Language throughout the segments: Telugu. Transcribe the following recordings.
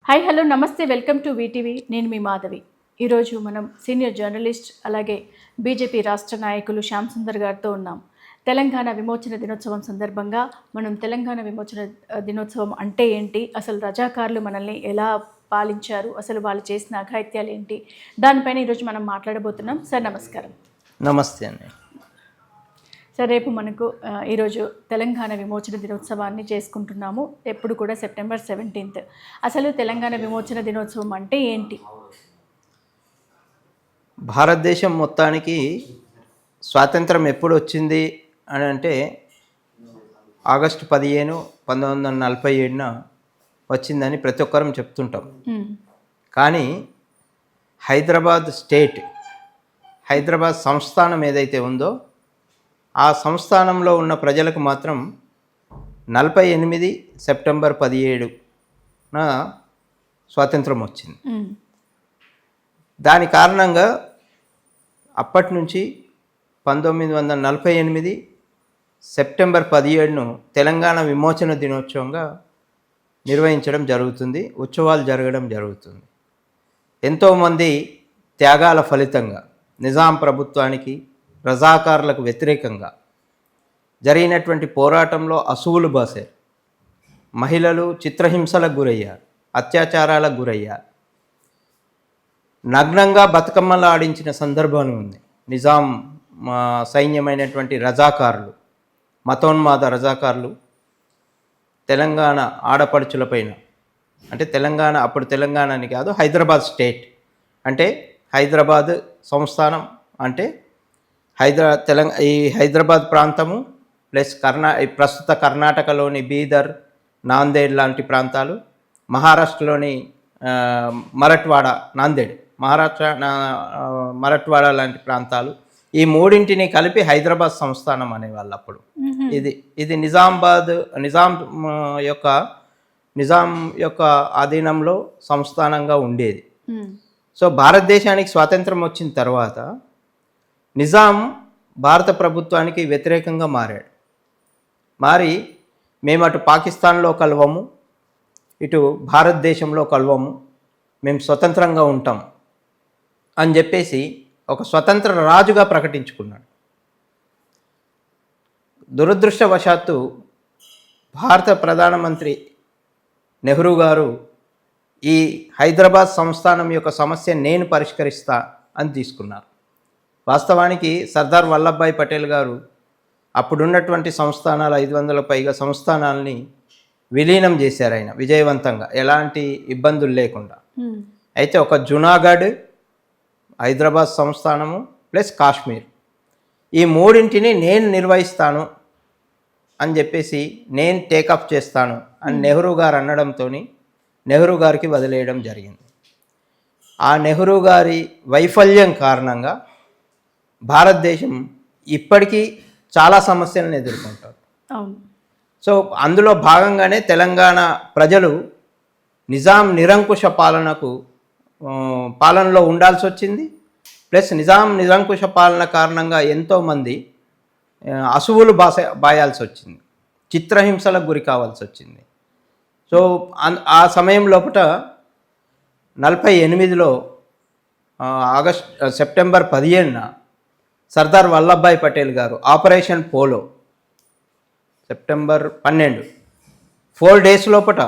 హాయ్ హలో నమస్తే వెల్కమ్ టు వీటీవీ. నేను మీ మాధవి. ఈరోజు మనం సీనియర్ జర్నలిస్ట్ అలాగే బీజేపీ రాష్ట్ర నాయకులు శ్యామ్ సుందర్ గారితో ఉన్నాం. తెలంగాణ విమోచన దినోత్సవం సందర్భంగా మనం తెలంగాణ విమోచన దినోత్సవం అంటే ఏంటి, అసలు రజాకారులు మనల్ని ఎలా పాలించారు, అసలు వాళ్ళు చేసిన అఘాయిత్యాలు ఏంటి, దానిపైన ఈరోజు మనం మాట్లాడబోతున్నాం. సార్ నమస్కారం. నమస్తే అండి. సార్ రేపు మనకు ఈరోజు తెలంగాణ విమోచన దినోత్సవాన్ని చేసుకుంటున్నాము. ఎప్పుడు కూడా సెప్టెంబర్ 17th. అసలు తెలంగాణ విమోచన దినోత్సవం అంటే ఏంటి? భారతదేశం మొత్తానికి స్వాతంత్రం ఎప్పుడు వచ్చింది అని అంటే ఆగస్టు 15, 1947న వచ్చిందని ప్రతి ఒక్కరం చెప్తుంటాం. కానీ హైదరాబాద్ స్టేట్, హైదరాబాద్ సంస్థానం ఏదైతే ఉందో ఆ సంస్థానంలో ఉన్న ప్రజలకు మాత్రం 48 సెప్టెంబర్ 17న స్వాతంత్రం వచ్చింది. దాని కారణంగా అప్పటి నుంచి 1948 సెప్టెంబర్ 17ను తెలంగాణ విమోచన దినోత్సవంగా నిర్వహించడం జరుగుతుంది. ఉత్సవాలు జరగడం జరుగుతుంది. ఎంతోమంది త్యాగాల ఫలితంగా నిజాం ప్రభుత్వానికి, రజాకారులకు వ్యతిరేకంగా జరిగినటువంటి పోరాటంలో అసువులు బాసారు. మహిళలు చిత్రహింసలకు గురయ్యారు, అత్యాచారాలకు గురయ్యారు. నగ్నంగా బతుకమ్మలు ఆడించిన సందర్భం ఉంది. నిజాం సైన్యమైనటువంటి రజాకారులు, మతోన్మాద రజాకారులు తెలంగాణ ఆడపడుచులపైన, అంటే తెలంగాణ అప్పుడు తెలంగాణ అని కాదు, హైదరాబాద్ స్టేట్ అంటే హైదరాబాద్ సంస్థానం అంటే ఈ హైదరాబాద్ ప్రాంతము ప్లస్ ప్రస్తుత కర్ణాటకలోని బీదర్, నాందేడ్ లాంటి ప్రాంతాలు, మహారాష్ట్రలోని మరఠ్వాడ, నాందేడ్ మరఠ్వాడ లాంటి ప్రాంతాలు, ఈ మూడింటిని కలిపి హైదరాబాద్ సంస్థానం అనేవాళ్ళు అప్పుడు. ఇది నిజాం యొక్క ఆధీనంలో సంస్థానంగా ఉండేది. సో భారతదేశానికి స్వాతంత్రం వచ్చిన తర్వాత నిజాం భారత ప్రభుత్వానికి వ్యతిరేకంగా మారి మేము అటు పాకిస్తాన్లో కలవము, ఇటు భారతదేశంలో కలవము, మేము స్వతంత్రంగా ఉంటాం అని చెప్పేసి ఒక స్వతంత్ర రాజుగా ప్రకటించుకున్నాడు. దురదృష్టవశాత్తు భారత ప్రధానమంత్రి నెహ్రూ గారు ఈ హైదరాబాద్ సంస్థానం యొక్క సమస్య నేను పరిష్కరిస్తా అని తీసుకున్నారు. వాస్తవానికి సర్దార్ వల్లభాయ్ పటేల్ గారు అప్పుడున్నటువంటి సంస్థానాలు 500 పైగా సంస్థానాలని విలీనం చేశారు ఆయన విజయవంతంగా, ఎలాంటి ఇబ్బందులు లేకుండా. అయితే ఒక జునాగఢ్, హైదరాబాద్ సంస్థానము ప్లస్ కాశ్మీర్, ఈ మూడింటిని నేను నిర్వహిస్తాను అని చెప్పేసి, నేను టేకప్ చేస్తాను అని నెహ్రూ గారు అనడంతో నెహ్రూ గారికి వదిలేయడం జరిగింది. ఆ నెహ్రూ గారి వైఫల్యం కారణంగా భారతదేశం ఇప్పటికీ చాలా సమస్యలను ఎదుర్కొంటారు. సో అందులో భాగంగానే తెలంగాణ ప్రజలు నిజాం నిరంకుశ పాలనలో ఉండాల్సి వచ్చింది. ప్లస్ నిజాం నిరంకుశ పాలన కారణంగా ఎంతోమంది అసువులు బాయాల్సి వచ్చింది, చిత్రహింసలకు గురి కావాల్సి వచ్చింది. సో ఆ సమయం లోపల 48లో సెప్టెంబర్ 15న సర్దార్ వల్లభాయ్ పటేల్ గారు ఆపరేషన్ పోలో, సెప్టెంబర్ 12 4 days లోపల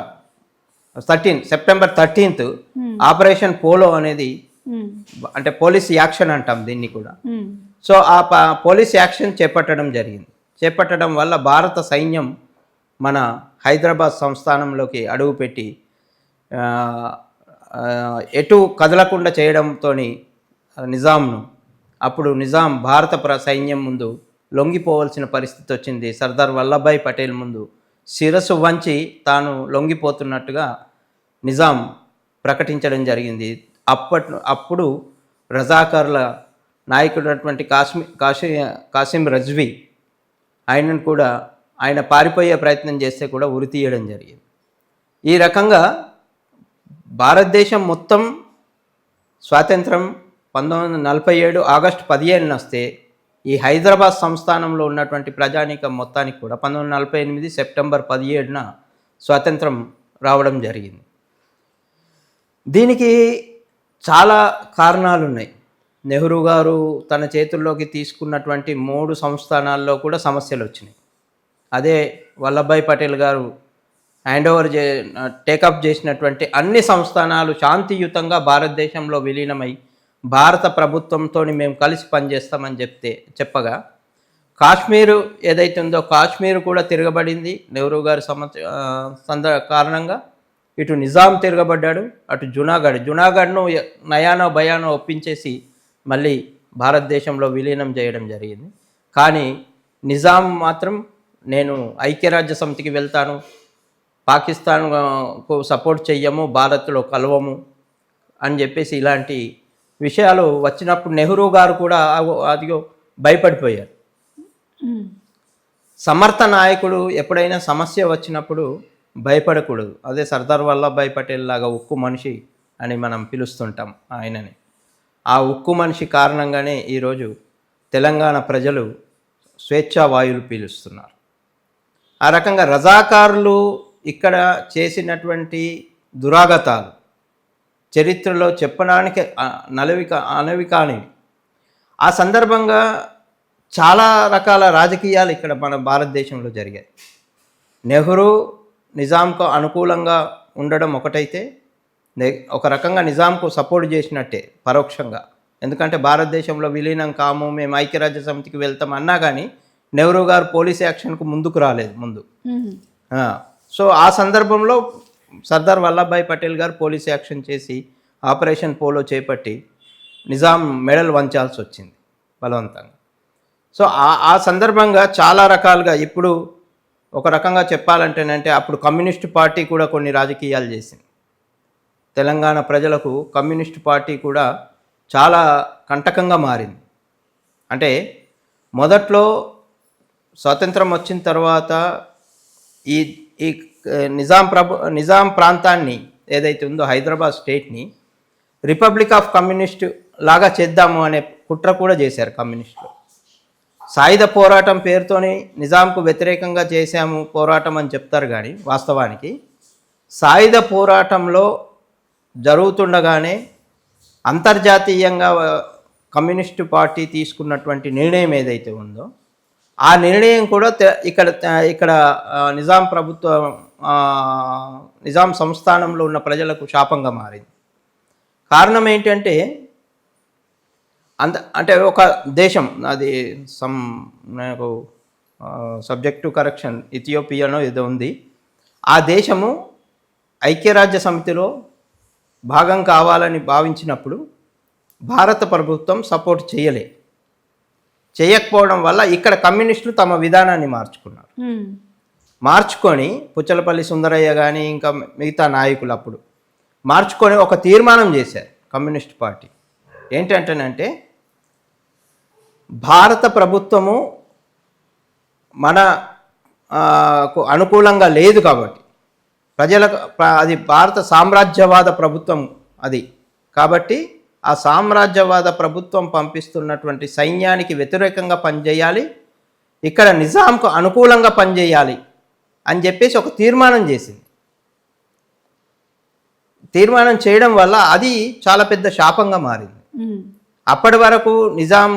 సెప్టెంబర్ 13th ఆపరేషన్ పోలో అనేది, అంటే పోలీస్ యాక్షన్ అంటాం దీన్ని కూడా. సో ఆ పోలీస్ యాక్షన్ చేపట్టడం వల్ల భారత సైన్యం మన హైదరాబాద్ సంస్థానంలోకి అడుగుపెట్టి ఎటు కదలకుండా చేయడంతో నిజాం భారత సైన్యం ముందు లొంగిపోవలసిన పరిస్థితి వచ్చింది. సర్దార్ వల్లభాయ్ పటేల్ ముందు శిరస్సు వంచి తాను లొంగిపోతున్నట్టుగా నిజాం ప్రకటించడం జరిగింది. అప్పుడు రజాకార్ల నాయకుడైనటువంటి కాసిం రజ్వీ ఆయనను కూడా, ఆయన పారిపోయే ప్రయత్నం చేస్తే కూడా ఉరి తీయడం జరిగింది. ఈ రకంగా భారతదేశం మొత్తం స్వాతంత్రం 1947 ఆగస్టు 15న వస్తే, ఈ హైదరాబాద్ సంస్థానంలో ఉన్నటువంటి ప్రజానీకం మొత్తానికి కూడా 1948 సెప్టెంబర్ 17న స్వాతంత్రం రావడం జరిగింది. దీనికి చాలా కారణాలు ఉన్నాయి. నెహ్రూ గారు తన చేతుల్లోకి తీసుకున్నటువంటి 3 సంస్థానాల్లో కూడా సమస్యలు వచ్చినాయి. అదే వల్లభాయ్ పటేల్ గారు టేకప్ చేసినటువంటి అన్ని సంస్థానాలు శాంతియుతంగా భారతదేశంలో విలీనమై భారత ప్రభుత్వంతో మేము కలిసి పనిచేస్తామని చెప్పగా కాశ్మీరు ఏదైతే ఉందో కాశ్మీర్ కూడా తిరగబడింది నెహ్రూ గారి కారణంగా. ఇటు నిజాం తిరగబడ్డాడు, అటు జునాగఢ్ను నయానో భయానో ఒప్పించేసి మళ్ళీ భారతదేశంలో విలీనం చేయడం జరిగింది. కానీ నిజాం మాత్రం నేను ఐక్యరాజ్య సమితికి వెళ్తాను, పాకిస్తాన్కు సపోర్ట్ చెయ్యము, భారత్లో కలవము అని చెప్పేసి ఇలాంటి విషయాలు వచ్చినప్పుడు నెహ్రూ గారు కూడా అదిగో భయపడిపోయారు. సమర్థ నాయకుడు ఎప్పుడైనా సమస్య వచ్చినప్పుడు భయపడకూడదు. అదే సర్దార్ వల్లభాయ్ పటేల్ లాగా ఉక్కు మనిషి అని మనం పిలుస్తుంటాం ఆయనని. ఆ ఉక్కు మనిషి కారణంగానే ఈరోజు తెలంగాణ ప్రజలు స్వేచ్ఛా వాయువులు పీలుస్తున్నారు. ఆ రకంగా రజాకారులు ఇక్కడ చేసినటువంటి దురాగతాలు చరిత్రలో చెప్పడానికి అనవి కానివి. ఆ సందర్భంగా చాలా రకాల రాజకీయాలు ఇక్కడ మన భారతదేశంలో జరిగాయి. నెహ్రూ నిజాంకు అనుకూలంగా ఉండడం ఒకటైతే, ఒక రకంగా నిజాంకు సపోర్ట్ చేసినట్టే పరోక్షంగా. ఎందుకంటే భారతదేశంలో విలీనం కాము, మేము ఐక్యరాజ్య సమితికి వెళ్తాం అన్నా కానీ నెహ్రూ గారు పోలీస్ యాక్షన్కు ముందుకు రాలేదు ముందు. సో ఆ సందర్భంలో సర్దార్ వల్లభాయ్ పటేల్ గారు పోలీస్ యాక్షన్ చేసి ఆపరేషన్ పోలో చేపట్టి నిజాం మెడల్ వంచాల్సి వచ్చింది బలవంతంగా. సో ఆ సందర్భంగా చాలా రకాలుగా ఇప్పుడు ఒక రకంగా చెప్పాలంటేనంటే అప్పుడు కమ్యూనిస్టు పార్టీ కూడా కొన్ని రాజకీయాలు చేసింది. తెలంగాణ ప్రజలకు కమ్యూనిస్టు పార్టీ కూడా చాలా కంటకంగా మారింది. అంటే మొదట్లో స్వాతంత్రం వచ్చిన తర్వాత ఈ ఈ నిజాం ప్రాంతాన్ని ఏదైతే ఉందో హైదరాబాద్ స్టేట్ని రిపబ్లిక్ ఆఫ్ కమ్యూనిస్ట్ లాగా చేద్దాము అనే కుట్ర కూడా చేశారు కమ్యూనిస్టులు. సాయుధ పోరాటం పేరుతోని నిజాంకు వ్యతిరేకంగా చేశాము పోరాటం అని చెప్తారు, కానీ వాస్తవానికి సాయుధ పోరాటంలో జరుగుతుండగానే అంతర్జాతీయంగా కమ్యూనిస్టు పార్టీ తీసుకున్నటువంటి నిర్ణయం ఏదైతే ఉందో ఆ నిర్ణయం కూడా ఇక్కడ నిజాం నిజాం సంస్థానంలో ఉన్న ప్రజలకు శాపంగా మారింది. కారణం ఏంటంటే అంటే ఒక దేశం, అది నాకు సబ్జెక్టు కరెక్షన్, ఇథియోపియానో ఏదో ఉంది, ఆ దేశము ఐక్యరాజ్య సమితిలో భాగం కావాలని భావించినప్పుడు భారత ప్రభుత్వం సపోర్ట్ చేయకపోవడం వల్ల ఇక్కడ కమ్యూనిస్టులు తమ విధానాన్ని మార్చుకొని పుచ్చలపల్లి సుందరయ్య కానీ ఇంకా మిగతా నాయకులు అప్పుడు మార్చుకొని ఒక తీర్మానం చేశారు కమ్యూనిస్ట్ పార్టీ. ఏంటంటేనంటే భారత ప్రభుత్వము మనకు అనుకూలంగా లేదు కాబట్టి ప్రజలకు, అది భారత సామ్రాజ్యవాద ప్రభుత్వం అది కాబట్టి ఆ సామ్రాజ్యవాద ప్రభుత్వం పంపిస్తున్నటువంటి సైన్యానికి వ్యతిరేకంగా పనిచేయాలి, ఇక్కడ నిజాంకు అనుకూలంగా పనిచేయాలి అని చెప్పేసి ఒక తీర్మానం చేసింది. తీర్మానం చేయడం వల్ల అది చాలా పెద్ద శాపంగా మారింది. అప్పటి వరకు నిజాం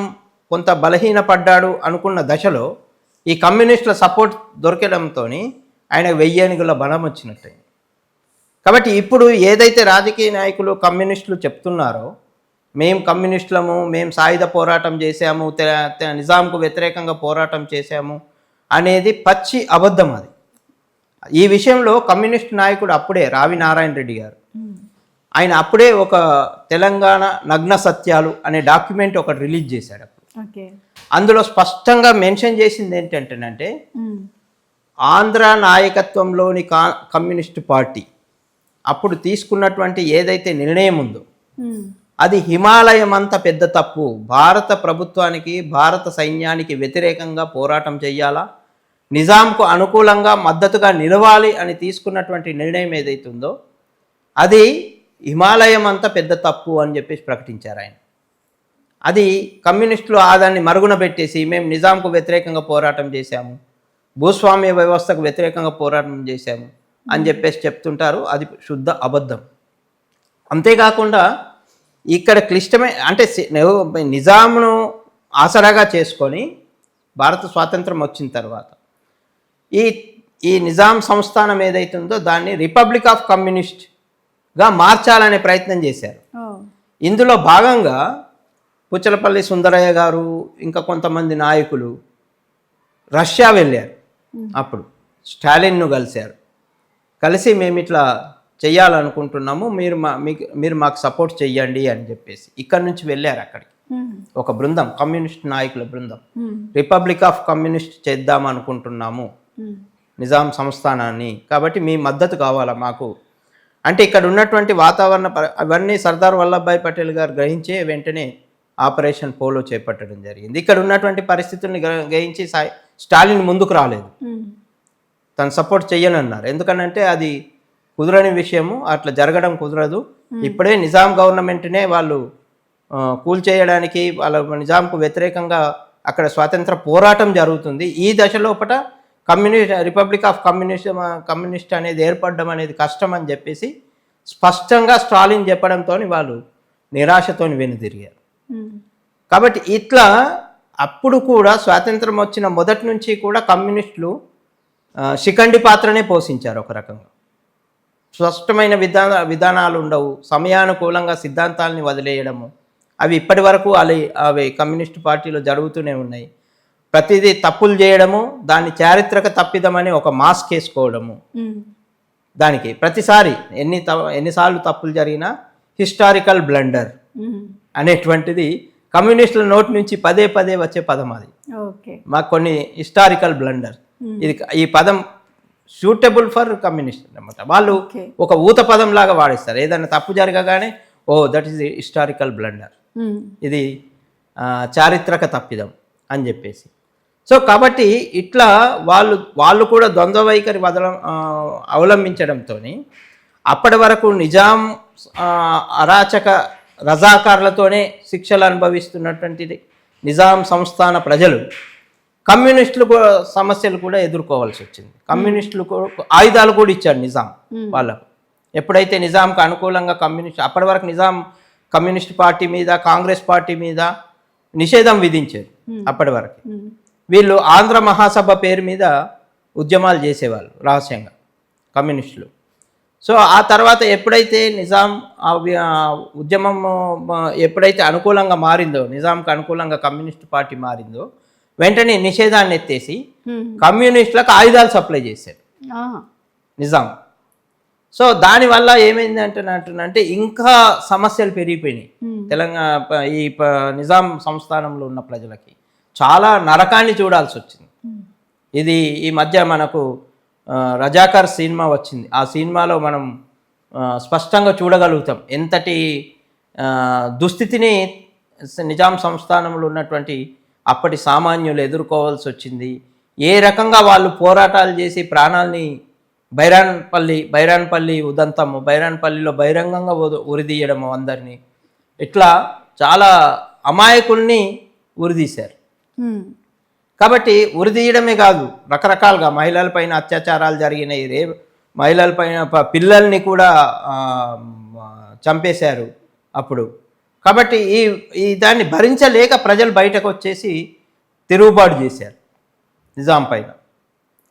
కొంత బలహీనపడ్డాడు అనుకున్న దశలో ఈ కమ్యూనిస్టుల సపోర్ట్ దొరకడంతో ఆయన 1000 ఏనుగుల బలం వచ్చినట్టయింది. కాబట్టి ఇప్పుడు ఏదైతే రాజకీయ నాయకులు కమ్యూనిస్టులు చెప్తున్నారో మేము కమ్యూనిస్టులము, మేము సాయుధ పోరాటం చేశాము, నిజాంకు వ్యతిరేకంగా పోరాటం చేశాము అనేది పచ్చి అబద్ధం. అది ఈ విషయంలో కమ్యూనిస్ట్ నాయకుడు అప్పుడే రావి నారాయణ రెడ్డి గారు ఆయన అప్పుడే ఒక తెలంగాణ నగ్న సత్యాలు అనే డాక్యుమెంట్ ఒకటి రిలీజ్ చేశాడు. అందులో స్పష్టంగా మెన్షన్ చేసింది ఏంటంటేనంటే ఆంధ్ర నాయకత్వంలోని కమ్యూనిస్ట్ పార్టీ అప్పుడు తీసుకున్నటువంటి ఏదైతే నిర్ణయం ఉందో అది హిమాలయం అంత పెద్ద తప్పు, భారత ప్రభుత్వానికి భారత సైన్యానికి వ్యతిరేకంగా పోరాటం చేయాలా, నిజాంకు అనుకూలంగా మద్దతుగా నిలవాలి అని తీసుకున్నటువంటి నిర్ణయం ఏదైతే ఉందో అది హిమాలయం అంత పెద్ద తప్పు అని చెప్పేసి ప్రకటించారు ఆయన. అది కమ్యూనిస్టులు దాన్ని మరుగున పెట్టేసి మేము నిజాంకు వ్యతిరేకంగా పోరాటం చేశాము, భూస్వామ్య వ్యవస్థకు వ్యతిరేకంగా పోరాటం చేశాము అని చెప్పేసి చెప్తుంటారు. అది శుద్ధ అబద్ధం. అంతేకాకుండా ఇక్కడ అంటే నిజాంను ఆసరాగా చేసుకొని భారత స్వాతంత్రం వచ్చిన తర్వాత ఈ ఈ నిజాం సంస్థానం ఏదైతుందో దాన్ని రిపబ్లిక్ ఆఫ్ కమ్యూనిస్ట్గా మార్చాలనే ప్రయత్నం చేశారు. ఇందులో భాగంగా పుచ్చలపల్లి సుందరయ్య గారు ఇంకా కొంతమంది నాయకులు రష్యా వెళ్ళారు. అప్పుడు స్టాలిన్ను కలిసి మేము ఇట్లా చెయ్యాలనుకుంటున్నాము, మీరు మాకు సపోర్ట్ చెయ్యండి అని చెప్పేసి ఇక్కడి నుంచి వెళ్ళారు అక్కడికి. ఒక బృందం, కమ్యూనిస్ట్ నాయకుల బృందం, రిపబ్లిక్ ఆఫ్ కమ్యూనిస్ట్ చేద్దాం అనుకుంటున్నాము నిజాం సంస్థానాన్ని, కాబట్టి మీ మద్దతు కావాలా మాకు అంటే. ఇక్కడ ఉన్నటువంటి వాతావరణ అవన్నీ సర్దార్ వల్లభాయ్ పటేల్ గారు గ్రహించే వెంటనే ఆపరేషన్ పోలో చేపట్టడం జరిగింది. ఇక్కడ ఉన్నటువంటి పరిస్థితుల్ని గ్రహించి స్టాలిన్ ముందుకు రాలేదు, తను సపోర్ట్ చెయ్యనన్నారు. ఎందుకనంటే అది కుదరని విషయము, అట్లా జరగడం కుదరదు. ఇప్పుడే నిజాం గవర్నమెంట్నే వాళ్ళు కూల్చేయడానికి, వాళ్ళ నిజాంకు వ్యతిరేకంగా అక్కడ స్వాతంత్ర పోరాటం జరుగుతుంది. ఈ దశలోపట రిపబ్లిక్ ఆఫ్ కమ్యూనిస్ట్ అనేది ఏర్పడడం అనేది కష్టం అని చెప్పేసి స్పష్టంగా స్టాలిన్ చెప్పడంతో వాళ్ళు నిరాశతో వెనుదిరిగారు. కాబట్టి ఇట్లా అప్పుడు కూడా స్వాతంత్రం వచ్చిన మొదటి నుంచి కూడా కమ్యూనిస్టులు శిఖండి పాత్రనే పోషించారు. ఒక రకంగా స్పష్టమైన విధానాలు ఉండవు, సమయానుకూలంగా సిద్ధాంతాలని వదిలేయడము, అవి ఇప్పటి వరకు అవి కమ్యూనిస్టు పార్టీలో జరుగుతూనే ఉన్నాయి. ప్రతిదీ తప్పులు చేయడము, దాన్ని చారిత్రక తప్పిదమని ఒక మాస్క్ వేసుకోవడము, దానికి ప్రతిసారి ఎన్నిసార్లు తప్పులు జరిగినా హిస్టారికల్ బ్లండర్ అనేటువంటిది కమ్యూనిస్టుల నోటి నుంచి పదే వచ్చే పదం. అది మాకు కొన్ని హిస్టారికల్ బ్లండర్, ఈ పదం సూటబుల్ ఫర్ కమ్యూనిస్ట్ అనమాట. వాళ్ళు ఒక ఊత పదం లాగా వాడిస్తారు. ఏదైనా తప్పు జరగగానే దట్ ఈస్ హిస్టారికల్ బ్లండర్, ఇది చారిత్రక తప్పిదం అని చెప్పేసి. సో కాబట్టి ఇట్లా వాళ్ళు కూడా ద్వంద్వ వైఖరి అవలంబించడంతో అప్పటి వరకు నిజాం అరాచక రజాకారులతోనే శిక్షలు అనుభవిస్తున్నటువంటి నిజాం సంస్థాన ప్రజలు కమ్యూనిస్టులు సమస్యలు కూడా ఎదుర్కోవాల్సి వచ్చింది. కమ్యూనిస్టులు ఆయుధాలు కూడా ఇచ్చాడు నిజాం వాళ్ళకు. ఎప్పుడైతే నిజాంకు అనుకూలంగా అప్పటి వరకు నిజాం కమ్యూనిస్ట్ పార్టీ మీద, కాంగ్రెస్ పార్టీ మీద నిషేధం విధించారు. అప్పటి వరకు వీళ్ళు ఆంధ్ర మహాసభ పేరు మీద ఉద్యమాలు చేసేవాళ్ళు రహస్యంగా కమ్యూనిస్టులు. సో ఆ తర్వాత ఎప్పుడైతే నిజాం ఉద్యమం ఎప్పుడైతే అనుకూలంగా మారిందో, నిజాంకు అనుకూలంగా కమ్యూనిస్ట్ పార్టీ మారిందో, వెంటనే నిషేధాన్ని ఎత్తేసి కమ్యూనిస్టులకు ఆయుధాలు సప్లై చేశారు నిజాం. సో దానివల్ల ఏమైంది అంటున్నంటే ఇంకా సమస్యలు పెరిగిపోయినాయి. తెలంగాణ ఈ నిజాం సంస్థానంలో ఉన్న ప్రజలకి చాలా నరకాన్ని చూడాల్సి వచ్చింది. ఇది ఈ మధ్య మనకు రజాకర్ సినిమా వచ్చింది. ఆ సినిమాలో మనం స్పష్టంగా చూడగలుగుతాం ఎంతటి దుస్థితిని నిజాం సంస్థానంలో ఉన్నటువంటి అప్పటి సామాన్యులు ఎదుర్కోవాల్సి వచ్చింది. ఏ రకంగా వాళ్ళు పోరాటాలు చేసి ప్రాణాలని బైరాన్పల్లి ఉదంతము, బైరాన్పల్లిలో బహిరంగంగా ఉరిదీయడము, అందరినీ ఇట్లా చాలా అమాయకుల్ని ఉరిదీశారు. కాబట్టి ఉరిదీయడమే కాదు, రకరకాలుగా మహిళలపైన అత్యాచారాలు జరిగినాయి, మహిళలపైన పిల్లల్ని కూడా చంపేశారు అప్పుడు. కాబట్టి ఈ దాన్ని భరించలేక ప్రజలు బయటకు వచ్చేసి తిరుగుబాటు చేశారు నిజాం పైన.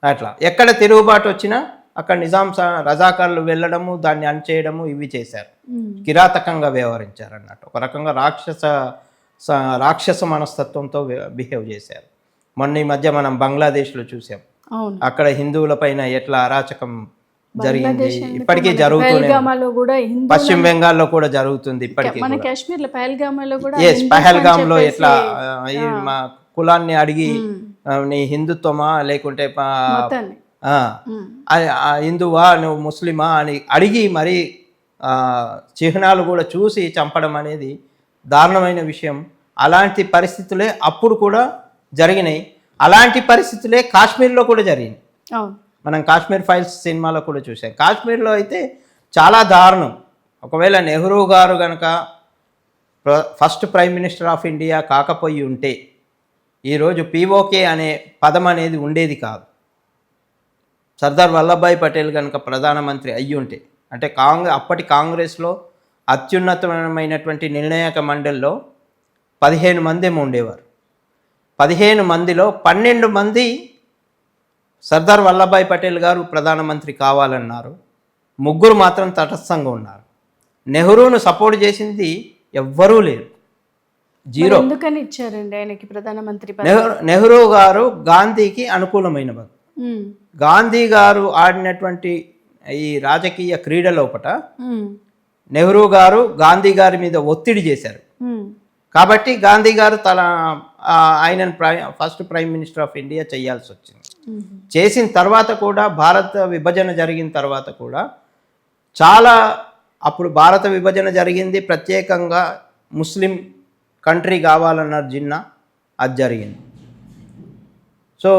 అట్లా ఎక్కడ తిరుగుబాటు వచ్చినా అక్కడ నిజాం రజాకారులు వెళ్ళడము, దాన్ని అణచేయడము ఇవి చేశారు. కిరాతకంగా వ్యవహరించారు అన్నట్టు. ఒక రకంగా రాక్షస మనస్తత్వంతో బిహేవ్ చేశారు. మొన్న ఈ మధ్య మనం బంగ్లాదేశ్లో చూసాం. అక్కడ హిందువుల పైన ఎట్లా అరాచకం జరిగింది, ఇప్పటికీ జరుగుతూనే. పశ్చిమ బెంగాల్లో కూడా జరుగుతుంది ఇప్పటికీ. పహల్గామ్లో ఎట్లా మా కులాన్ని అడిగి నీ హిందుత్వమా లేకుంటే హిందువా నువ్వు ముస్లిమా అని అడిగి మరి చిహ్నాలు కూడా చూసి చంపడం అనేది దారుణమైన విషయం. అలాంటి పరిస్థితులే అప్పుడు కూడా జరిగినాయి. అలాంటి పరిస్థితులే కాశ్మీర్లో కూడా జరిగినాయి. మనం కాశ్మీర్ ఫైల్స్ సినిమాలో కూడా చూసాం. కాశ్మీర్లో అయితే చాలా దారుణం. ఒకవేళ నెహ్రూ గారు కనుక first prime minister of India కాకపోయి ఉంటే ఈరోజు పీఓకే అనే పదం అనేది ఉండేది కాదు. సర్దార్ వల్లభాయ్ పటేల్ కనుక ప్రధానమంత్రి అయ్యి ఉంటే, అంటే అప్పటి కాంగ్రెస్లో అత్యున్నతమైనటువంటి నిర్ణాయక మండలిలో 15 మంది ఏమో ఉండేవారు. 15 మందిలో 12 మంది సర్దార్ వల్లభాయ్ పటేల్ గారు ప్రధానమంత్రి కావాలన్నారు, 3 మాత్రం తటస్థంగా ఉన్నారు. నెహ్రూను సపోర్ట్ చేసింది ఎవ్వరూ లేరు, జీరో. ఎందుకని ఇచ్చారండి ఆయనకి ప్రధానమంత్రి నెహ్రూ గారు గాంధీకి అనుకూలమైన వ్యక్తి. గాంధీ గారు ఆడినటువంటి ఈ రాజకీయ క్రీడ లోపట నెహ్రూ గారు గాంధీ గారి మీద ఒత్తిడి చేశారు. కాబట్టి గాంధీ గారు ఆయనను first prime minister of India చేయాల్సి వచ్చింది. చేసిన తర్వాత కూడా భారత విభజన జరిగిన తర్వాత కూడా చాలా, అప్పుడు భారత విభజన జరిగింది, ప్రత్యేకంగా ముస్లిం కంట్రీ కావాలన్నారు జిన్నా, అది జరిగింది. సో